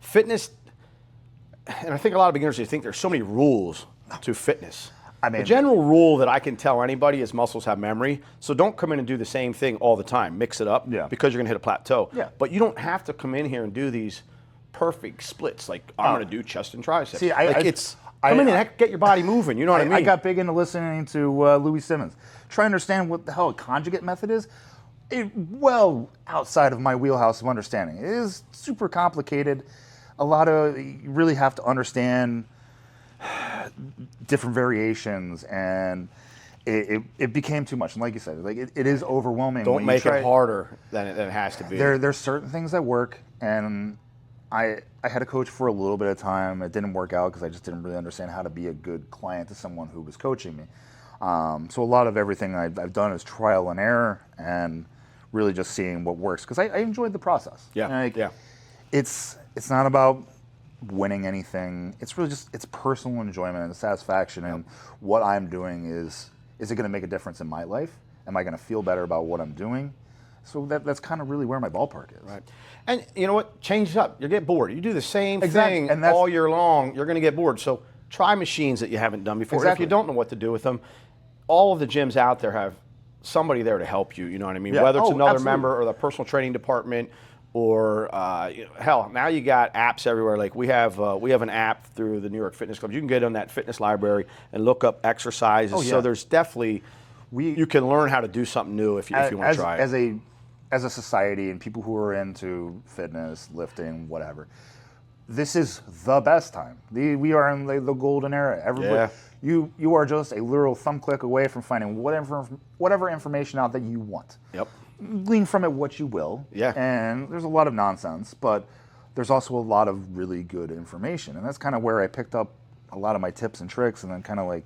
fitness. And I think a lot of beginners, they think there's so many rules to fitness. I mean, the general rule that I can tell anybody is muscles have memory. So don't come in and do the same thing all the time. Mix it up because you're going to hit a plateau. Yeah. But you don't have to come in here and do these perfect splits. Like, I'm going to do chest and triceps. See, come in and get your body moving. You know what I mean? I got big into listening to Louis Simmons. Try to understand what the hell a conjugate method is. Well outside of my wheelhouse of understanding. It is super complicated. You really have to understand different variations, and it became too much. And like you said, like it is overwhelming. Don't make it harder than it has to be. There's certain things that work, and I had a coach for a little bit of time. It didn't work out because I just didn't really understand how to be a good client to someone who was coaching me. So a lot of everything I've done is trial and error, and really just seeing what works, because I enjoyed the process. It's not about winning anything. It's really just it's personal enjoyment and satisfaction, and what I'm doing is it going to make a difference in my life? Am I going to feel better about what I'm doing? So that's kind of really where my ballpark is. Right. And you know what? Change it up. You get bored. You do the same Exactly. thing And that's- all year long, you're going to get bored. So try machines that you haven't done before. Exactly. If you don't know what to do with them, all of the gyms out there have somebody there to help you. You know what I mean? Yeah. Whether it's Oh, another absolutely. member or the personal training department, or hell, now you got apps everywhere. Like we have an app through the New York Fitness Club. You can get on that fitness library and look up exercises. Oh, yeah. So there's definitely you can learn how to do something new if you want to try it. As a society and people who are into fitness, lifting, whatever, this is the best time. We are in the golden era. Everybody, you are just a literal thumb click away from finding whatever information out that you want. Yep. Glean from it what you will. Yeah. And there's a lot of nonsense, but there's also a lot of really good information. And that's kind of where I picked up a lot of my tips and tricks, and then kind of like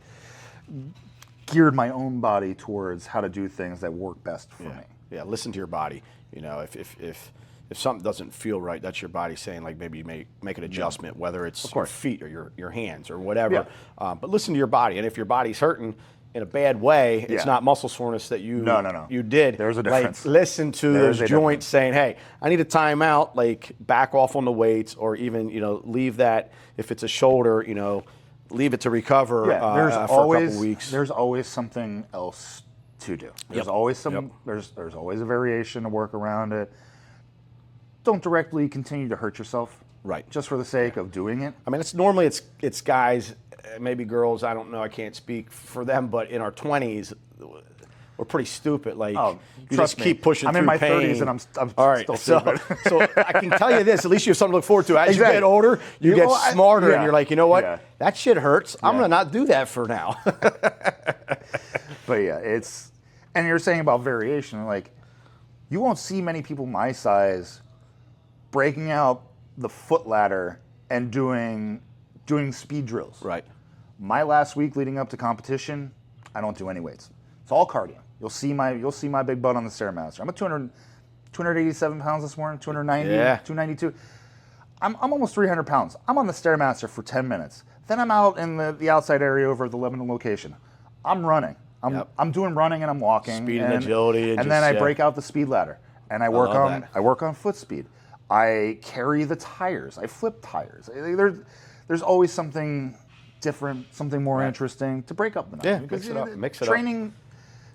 geared my own body towards how to do things that work best for me. Yeah, listen to your body. You know, if something doesn't feel right, that's your body saying, like, maybe you may make an adjustment, whether it's your feet or your hands or whatever. Yeah. But listen to your body, and if your body's hurting in a bad way, it's not muscle soreness that you you did. There's a difference. Like, listen to those joints saying, "Hey, I need a timeout." Like, back off on the weights, or even leave that if it's a shoulder. Leave it to recover for a couple weeks. There's always something else to do. There's always there's always a variation to work around it. Don't directly continue to hurt yourself. Right. Just for the sake of doing it. I mean, it's guys, maybe girls. I don't know. I can't speak for them, but in our 20s, we're pretty stupid. Like, you just keep pushing. I'm through in my pain. 30s and I'm all right. still stupid. So I can tell you this: at least you have something to look forward to. As you get older, you get smarter, and you're like, you know what? Yeah. That shit hurts. I'm gonna not do that for now. But yeah, and you're saying about variation, like, you won't see many people my size breaking out the foot ladder and doing speed drills. Right. My last week leading up to competition, I don't do any weights. It's all cardio. You'll see my big butt on the Stairmaster. I'm at 287 pounds this morning, 290, 292. I'm almost 300 pounds. I'm on the Stairmaster for 10 minutes. Then I'm out in the outside area over at the Lebanon location. I'm running. I'm doing running and I'm walking. Speed and agility. And then I break out the speed ladder and I work on foot speed. I carry the tires. I flip tires. There's always something different, something more interesting to break up the night. Yeah, mix it up.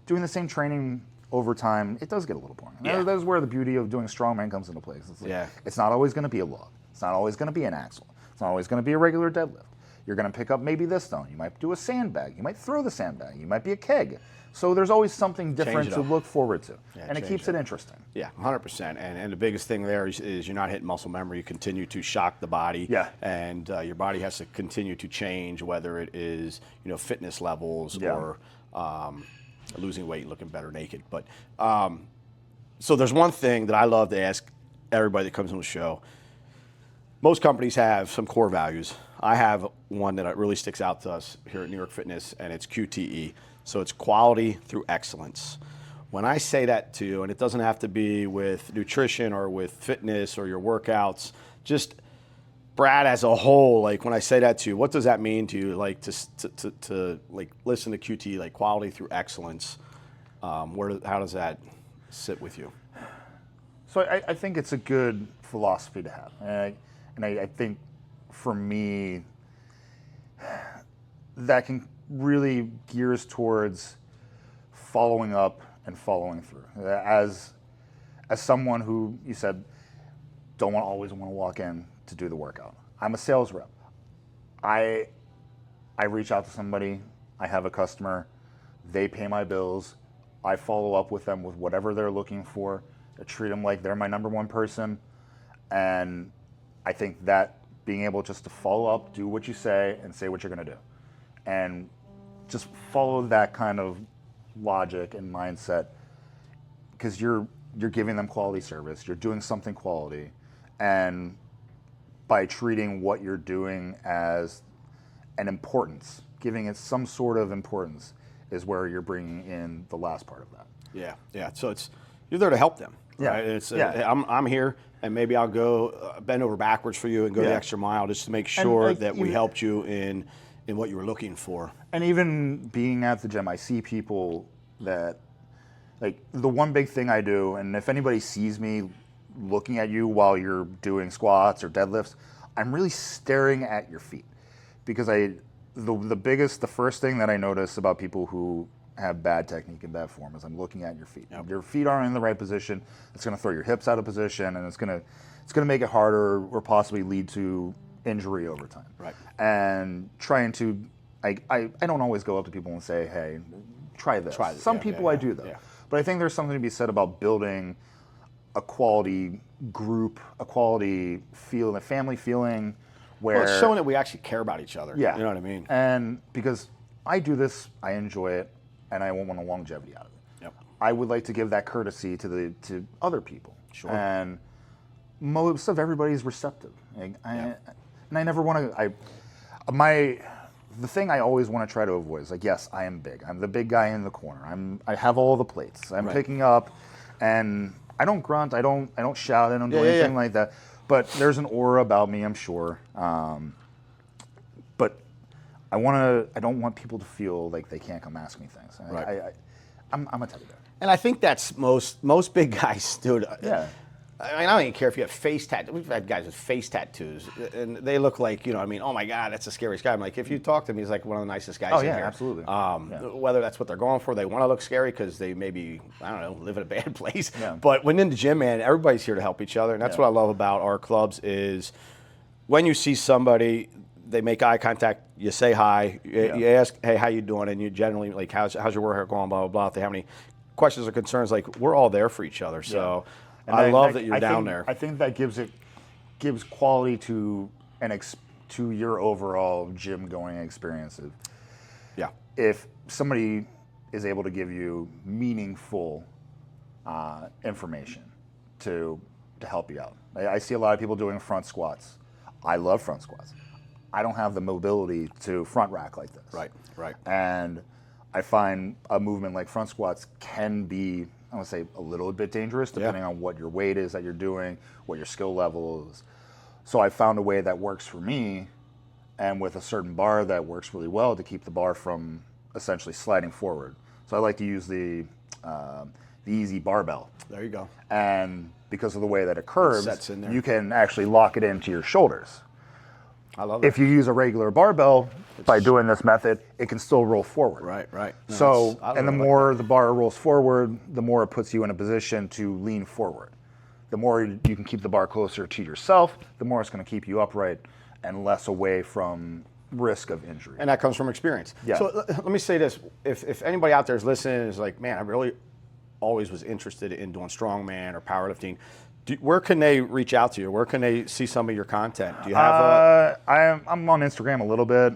Doing the same training over time, it does get a little boring. Yeah. That's where the beauty of doing strongman comes into place. It's like, it's not always going to be a log. It's not always going to be an axle. It's not always going to be a regular deadlift. You're going to pick up maybe this stone. You might do a sandbag. You might throw the sandbag. You might be a keg. So there's always something different to look forward to. And it keeps it interesting. Yeah, 100%. And the biggest thing there is you're not hitting muscle memory. You continue to shock the body. Yeah. And your body has to continue to change, whether it is fitness levels or losing weight, looking better naked. But so there's one thing that I love to ask everybody that comes on the show. Most companies have some core values. I have one that really sticks out to us here at New York Fitness, and it's QTE. So it's quality through excellence. When I say that to you, and it doesn't have to be with nutrition or with fitness or your workouts, just Brad as a whole, like when I say that to you, what does that mean to you? Like to like listen to QTE, like quality through excellence. How does that sit with you? So I think it's a good philosophy to have, and I think for me that can really gears towards following up and following through. As someone who, you said, don't always want to walk in to do the workout. I'm a sales rep. I reach out to somebody, I have a customer, they pay my bills, I follow up with them with whatever they're looking for, I treat them like they're my number one person, and I think that being able just to follow up, do what you say, and say what you're going to do. And just follow that kind of logic and mindset, because you're giving them quality service, you're doing something quality, and by treating what you're doing as an importance, giving it some sort of importance, is where you're bringing in the last part of that. Yeah. So you're there to help them. Yeah. Right? I'm here, and maybe I'll go bend over backwards for you and go the extra mile just to make sure that we helped you in what you were looking for. And even being at the gym, I see people that like the one big thing I do, and if anybody sees me looking at you while you're doing squats or deadlifts, I'm really staring at your feet, because the first thing that I notice about people who have bad technique and bad form is I'm looking at your feet. Yep. Your feet aren't in the right position. It's going to throw your hips out of position, and it's going to make it harder or possibly lead to injury over time. Right. And trying to, I don't always go up to people and say, hey, try this. Some people I do though. Yeah. But I think there's something to be said about building a quality group, a quality feel, a family feeling where... Well, it's showing that we actually care about each other. Yeah. You know what I mean? And because I do this, I enjoy it, and I want a longevity out of it. Yep. I would like to give that courtesy to other people. Sure. And most of everybody's receptive. And I never want to... The thing I always want to try to avoid is like, yes, I am big. I'm the big guy in the corner. I have all the plates. I'm picking up, and I don't grunt. I don't shout. I don't do anything like that. But there's an aura about me, I'm sure. But I don't want people to feel like they can't come ask me things. Right. I'm a teddy bear. And I think that's most big guys, dude. Yeah. I mean, I don't even care if you have face tattoos. We've had guys with face tattoos, and they look like, you know, I mean, oh my God, that's the scariest guy. I'm like, if you talk to him, he's like one of the nicest guys in here. Absolutely. Whether that's what they're going for, they want to look scary because they maybe, I don't know, live in a bad place. Yeah. But when in the gym, man, everybody's here to help each other, and that's what I love about our clubs is when you see somebody, they make eye contact, you say hi, you ask, hey, how you doing, and you generally, like, how's your workout going, blah, blah, blah. If they have any questions or concerns, like, we're all there for each other, so... And I love that you're down there. I think that gives quality to your overall gym going experience. Yeah. If somebody is able to give you meaningful information to help you out. I see a lot of people doing front squats. I love front squats. I don't have the mobility to front rack like this. Right. And I find a movement like front squats can be, I want to say, a little bit dangerous depending on what your weight is that you're doing, what your skill level is. So I found a way that works for me, and with a certain bar that works really well to keep the bar from essentially sliding forward. So I like to use the easy barbell. There you go. And because of the way that it curves, sets in there. you can actually lock it into your shoulders. I love it. If you use a regular barbell, by doing this method, it can still roll forward. Right. No, So, and the more the bar rolls forward, the more it puts you in a position to lean forward. The more you can keep the bar closer to yourself, the more it's going to keep you upright and less away from risk of injury. And that comes from experience. Yeah. So let me say this. If anybody out there is listening and is like, man, I really always was interested in doing strongman or powerlifting, where can they reach out to you? Where can they see some of your content? Do you have I'm on Instagram a little bit.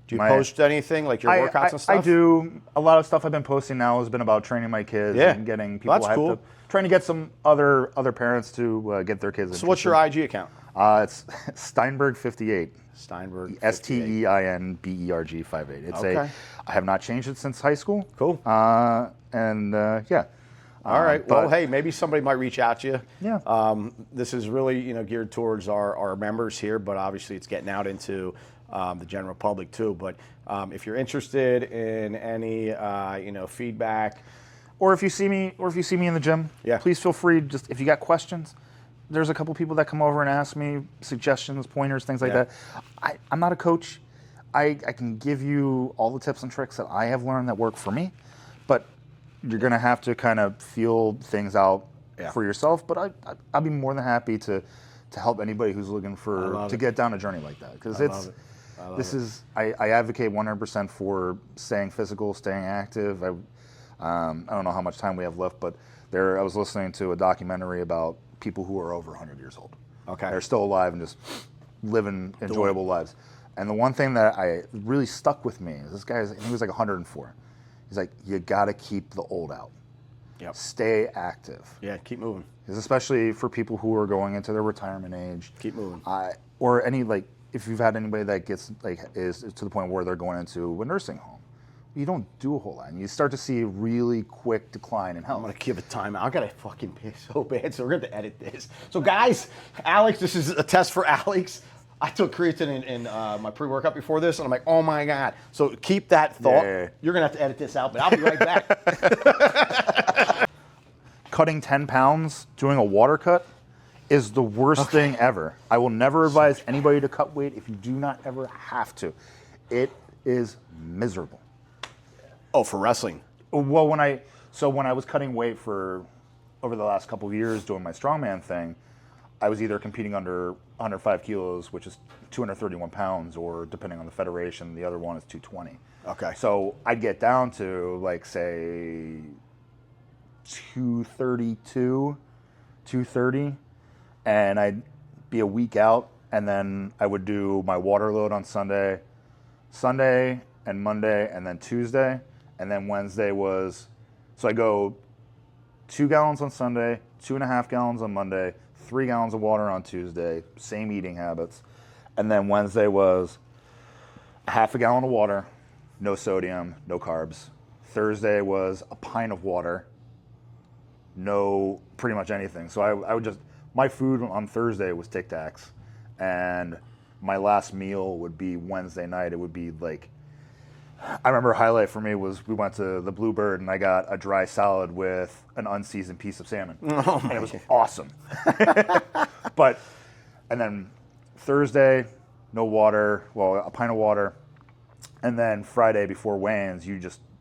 Do you post anything, like your workouts and stuff? I do. A lot of stuff I've been posting now has been about training my kids and getting people that's cool. trying to get some other parents to get their kids. So what's your IG account? It's Steinberg58. Steinberg. Steinberg 58. It's I have not changed it since high school. Cool. Yeah. All right. Well, hey, maybe somebody might reach out to you. Yeah. This is really, geared towards our members here, but obviously it's getting out into the general public too. But if you're interested in any, feedback, or if you see me in the gym, please feel free. Just if you got questions, there's a couple people that come over and ask me suggestions, pointers, things like that. I'm not a coach. I can give you all the tips and tricks that I have learned that work for me, but you're going to have to kind of feel things out for yourself. But I'd be more than happy to help anybody who's looking to get down a journey like that. Because I advocate 100% for staying physical, staying active. I don't know how much time we have left, but I was listening to a documentary about people who are over 100 years old. Okay. They're still alive and just living enjoyable lives. And the one thing that I really stuck with me is this guy, he was like 104. He's like, you got to keep the old out. Yep. Stay active. Yeah, keep moving. Because especially for people who are going into their retirement age. Keep moving. Or if you've had anybody that gets is to the point where they're going into a nursing home, you don't do a whole lot. And you start to see a really quick decline in health. I'm going to give a timeout. I got to fucking piss so bad, so we're going to edit this. So guys, Alex, this is a test for Alex. I took creatine in my pre-workout before this, and I'm like, oh my God. So keep that thought. Yeah. You're going to have to edit this out, but I'll be right back. Cutting 10 pounds, doing a water cut, is the worst thing ever. I will never advise anybody to cut weight if you do not ever have to. It is miserable. Oh, for wrestling. Well, when I was cutting weight for over the last couple of years doing my strongman thing, I was either competing under 105 kilos, which is 231 pounds, or depending on the federation, the other one is 220. Okay. So I'd get down to like say 232, 230, and I'd be a week out, and then I would do my water load on Sunday and Monday, and then Tuesday, and then Wednesday was, so I go 2 gallons on Sunday, 2.5 gallons on Monday, 3 gallons of water on Tuesday, same eating habits, and then Wednesday was a half a gallon of water, no sodium, no carbs. Thursday was a pint of water, no pretty much anything. So I would just, my food on Thursday was Tic Tacs, and my last meal would be Wednesday night. It would be like, I remember a highlight for me was we went to the Bluebird and I got a dry salad with an unseasoned piece of salmon. Oh and it was awesome. But, and then Thursday, no water, well, a pint of water. And then Friday before weigh-ins, you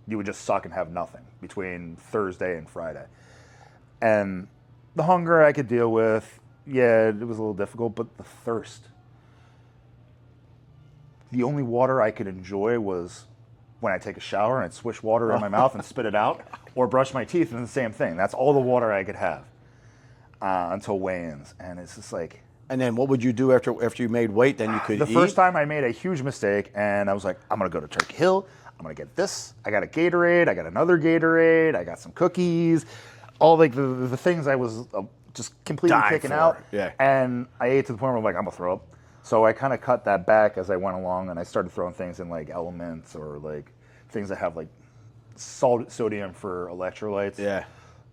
would just suck and have nothing between Thursday and Friday. And the hunger I could deal with, yeah, it was a little difficult, but the thirst. The only water I could enjoy was when I take a shower and I'd swish water in my mouth and spit it out, or brush my teeth, and the same thing. That's all the water I could have until weigh-ins. And it's just like... And then what would you do after you made weight? Then you could eat? The first time I made a huge mistake, and I was like, I'm going to go to Turkey Hill. I'm going to get this. I got a Gatorade. I got another Gatorade. I got some cookies. All like the things I was just completely kicking out. Yeah. And I ate to the point where I'm like, I'm going to throw up. So I kind of cut that back as I went along, and I started throwing things in like elements or like things that have like sodium for electrolytes. Yeah.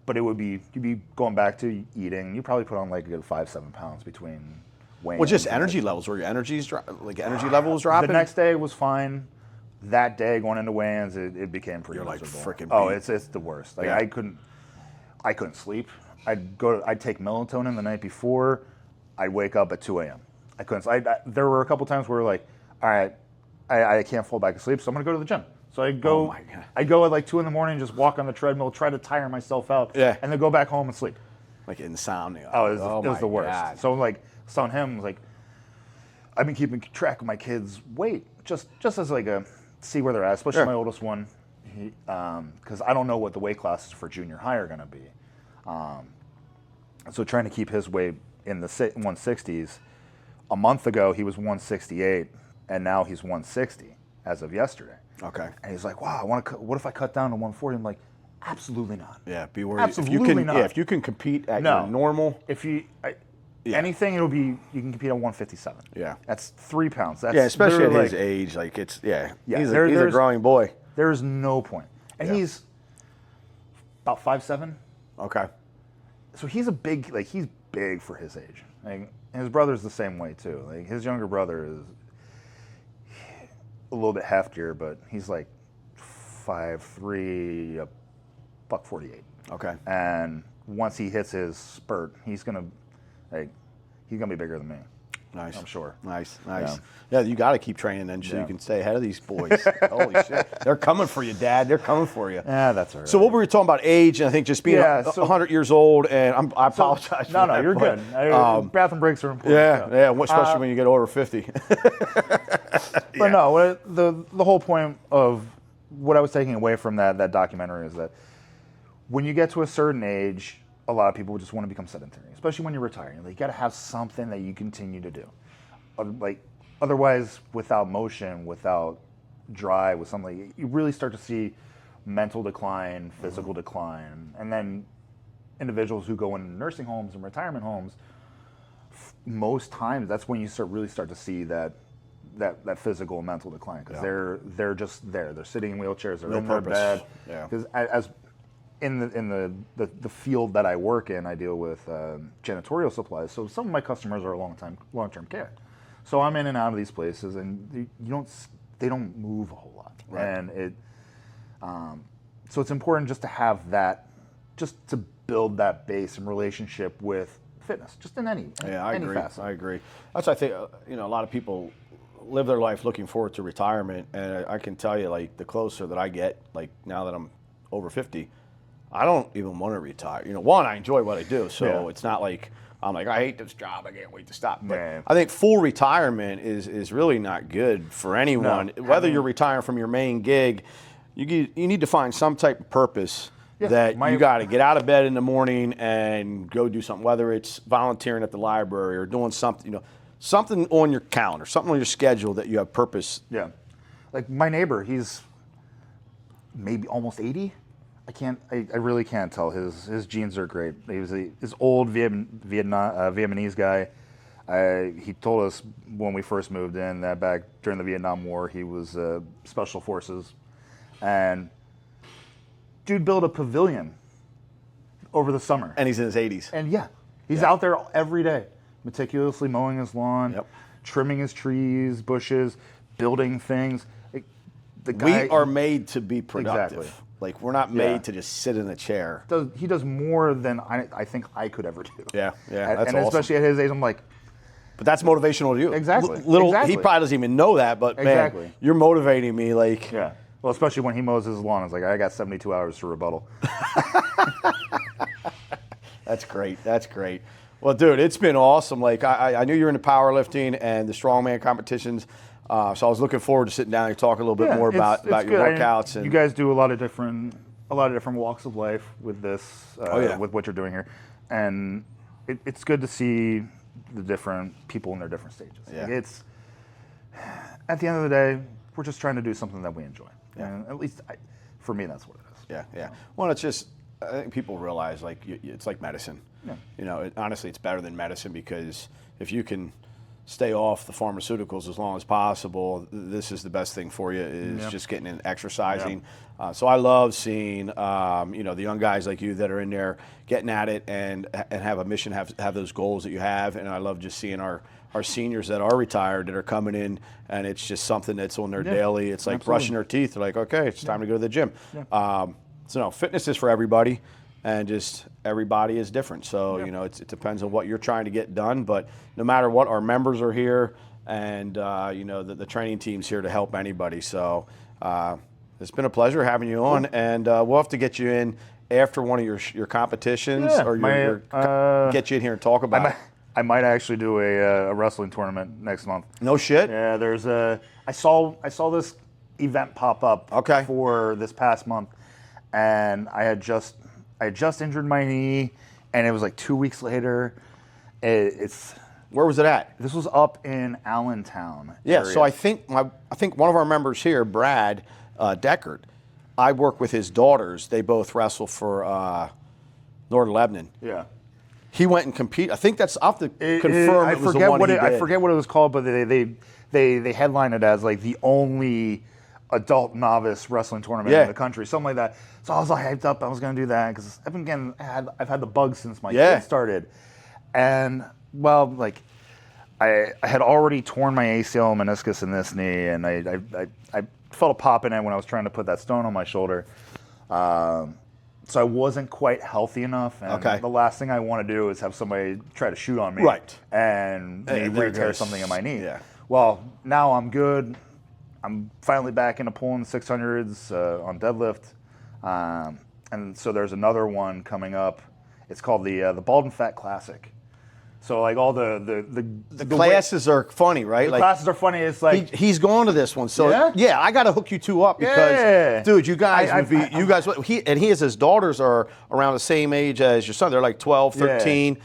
But it would be, you'd be going back to eating. You probably put on like a good 5-7 pounds between weighing. Well, just energy levels. Were your energy levels dropping? The next day was fine. That day going into weigh-ins, it became pretty miserable. You're like freaking. Oh, it's the worst. Like yeah. I couldn't sleep. I'd take melatonin the night before. I'd wake up at 2 a.m. I couldn't. There were a couple times where like, all right, I can't fall back asleep, so I'm gonna go to the gym. So I'd go. Oh my God. I'd go at like 2 a.m, just walk on the treadmill, try to tire myself out, yeah, and then go back home and sleep. Like insomnia. Oh, it was the worst. God. So like, I was telling him, like, I've been keeping track of my kids' weight just as like a see where they're at, especially my oldest one, because I don't know what the weight classes for junior high are gonna be. So trying to keep his weight in the 160s. A month ago he was 168, and now he's 160 as of yesterday. Okay. And he's like, "Wow, what if I cut down to 140?" I'm like, "Absolutely not." Yeah, be worried. Absolutely not. Yeah, if you can compete at your normal. If anything, it'll be you can compete at 157. Yeah. That's 3 pounds. That's especially at like, his age, like it's he's there's a growing boy. There's no point, and he's about 5'7". Okay. So he's he's big for his age. Like, and his brother's the same way too. Like his younger brother is a little bit heftier, but he's like 5'3", $148. Okay. And once he hits his spurt, he's gonna be bigger than me. Nice. I'm sure. Nice. Yeah, you got to keep training then so you can stay ahead of these boys. Holy shit. They're coming for you, Dad. They're coming for you. Yeah, that's all right. So what were we talking about? Age, and I think just being 100 years old, and I apologize for No, that, you're good. Bathroom breaks are important. Yeah, especially when you get over 50. But no, the whole point of what I was taking away from that documentary is that when you get to a certain age, a lot of people just want to become sedentary, especially when you're retiring. Like, you got to have something that you continue to do. Like, otherwise, without motion, without drive, with something, you really start to see mental decline, physical decline, and then individuals who go in nursing homes and retirement homes. Most times, that's when you really start to see that physical and mental decline, because they're just there. They're sitting in wheelchairs. They're in their bed. Because as in the field that I work in, I deal with janitorial supplies. So some of my customers are long-term care. So I'm in and out of these places, and they don't move a whole lot, Right. and so it's important just to have that, just to build that base and relationship with fitness, just in any facet. I agree. That's I think a lot of people live their life looking forward to retirement, and I can tell you, like, the closer that I get, like now that I'm over 50, I don't even want to retire. One, I enjoy what I do, so it's not like I'm like, I hate this job, I can't wait to stop. But I think full retirement is really not good for anyone. No. Whether you're retiring from your main gig, you need to find some type of purpose that you got to get out of bed in the morning and go do something, whether it's volunteering at the library or doing something, something on your calendar, something on your schedule that you have purpose. Yeah. Like my neighbor, he's maybe almost 80. I really can't tell. His genes are great. He was his old Vietnamese guy. He told us when we first moved in that back during the Vietnam War, he was Special Forces. And dude built a pavilion over the summer. And he's in his 80s. And he's out there every day, meticulously mowing his lawn, trimming his trees, bushes, building things. The guy, we are made to be productive. Exactly. Like, we're not made to just sit in a chair. He does more than I think I could ever do. Yeah, that's and awesome. especially at his age, I'm like, but that's motivational to you. Exactly. He probably doesn't even know that, but man, you're motivating me. Like, yeah. Well, especially when he mows his lawn, it's like I got 72 hours to rebuttal. That's great. That's great. Well, dude, it's been awesome. Like, I knew you were into powerlifting and the strongman competitions. So I was looking forward to sitting down and talking a little bit more about your workouts. And you guys do a lot of different walks of life with this, with what you're doing here, and it's good to see the different people in their different stages. Yeah. Like it's at the end of the day, we're just trying to do something that we enjoy, and at least for me, that's what it is. Yeah. Well, it's just I think people realize like it's like medicine. Yeah. Honestly, it's better than medicine because if you can stay off the pharmaceuticals as long as possible, this is the best thing for you is just getting in exercising. So I love seeing the young guys like you that are in there getting at it and have a mission, have those goals that you have. And I love just seeing our seniors that are retired that are coming in and it's just something that's on their daily. It's like brushing their teeth. They're like, okay, it's time to go to the gym. Yeah. So no, fitness is for everybody. And just everybody is different. So, it depends on what you're trying to get done. But no matter what, our members are here and, the training team's here to help anybody. So it's been a pleasure having you on. And we'll have to get you in after one of your competitions or get you in here and talk about it. I might actually do a wrestling tournament next month. No shit? Yeah, I saw this event pop up for this past month. And I had just injured my knee, and it was like 2 weeks later. Where was it at? This was up in Allentown. Yeah, area. so I think one of our members here, Brad Deckard, I work with his daughters. They both wrestle for Northern Lebanon. Yeah. He went and competed. I think that's off the confirm. I forget what it was called, but they headlined it as like the only adult novice wrestling tournament in the country, something like that. So I was like hyped up. I was going to do that because I've had the bug since my kid started, and I had already torn my ACL and meniscus in this knee, and I felt a pop in it when I was trying to put that stone on my shoulder. So I wasn't quite healthy enough, and the last thing I want to do is have somebody try to shoot on me, and re-tear something in my knee. Yeah. Well, now I'm good. I'm finally back into pulling 600s on deadlift, and so there's another one coming up. It's called the Bald and Fat Classic. So like all the classes are funny, right? The classes are funny. It's like he's going to this one. So I got to hook you two up because, dude, you guys he and his daughters are around the same age as your son. They're like 12, 13.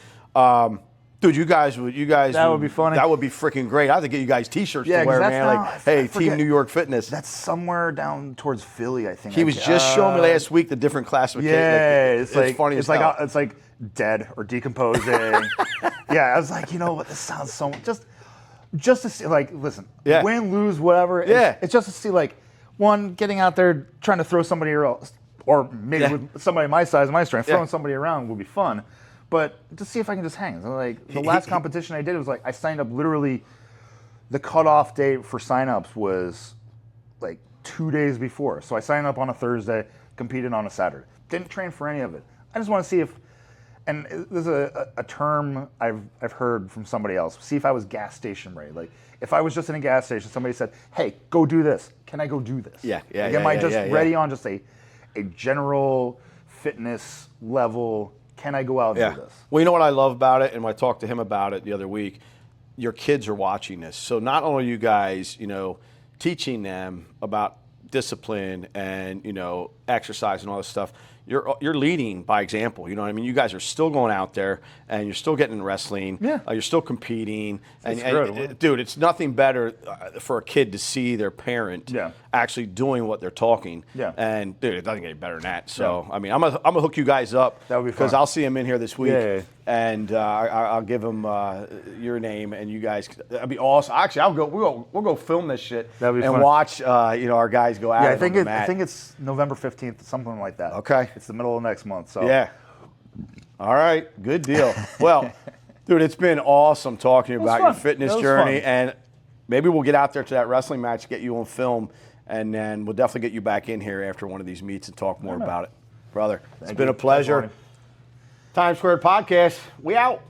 Dude, you guys would be funny. That would be freaking great. I have to get you guys T-shirts to wear, man. Like, hey, Team New York Fitness. That's somewhere down towards Philly, I think. He was just showing me last week the different classifications. Yeah, it's funny. It's like dead or decomposing. I was like, you know what? This sounds so just to see, like, listen, win, lose, whatever. It's just to see, like, one getting out there trying to throw somebody else, or maybe with somebody my size, my strength, throwing somebody around would be fun. But to see if I can just hang. So like the last competition I did was like I signed up literally the cutoff date for signups was like 2 days before. So I signed up on a Thursday, competed on a Saturday. Didn't train for any of it. I just want to see if, and there's a term I've heard from somebody else. See if I was gas station ready. Like if I was just in a gas station, somebody said, "Hey, go do this." Can I go do this? Yeah. Like, am I just ready on just a general fitness level? Can I go out and do this? Well, you know what I love about it, and when I talked to him about it the other week, your kids are watching this. So not only are you guys, teaching them about discipline and, exercise and all this stuff, you're leading by example. You know what I mean? You guys are still going out there and you're still getting in wrestling. Yeah. You're still competing. And dude, it's nothing better for a kid to see their parent actually doing what they're talking. Yeah. And dude, it doesn't get better than that. So I mean, I'm gonna hook you guys up. That would be fun. Because I'll see him in here this week. Yeah. And I'll give him your name, and you guys. That'd be awesome. Actually, we'll go film this shit That'd be and fun. watch our guys go out. Yeah, I think it's November 15th, something like that. Okay. It's the middle of next month. So Yeah. All right. Good deal. Well, dude, it's been awesome talking to you about your fitness journey, and maybe we'll get out there to that wrestling match, get you on film, and then we'll definitely get you back in here after one of these meets and talk more about it, brother. It's been a pleasure. Times Squared Podcast. We out.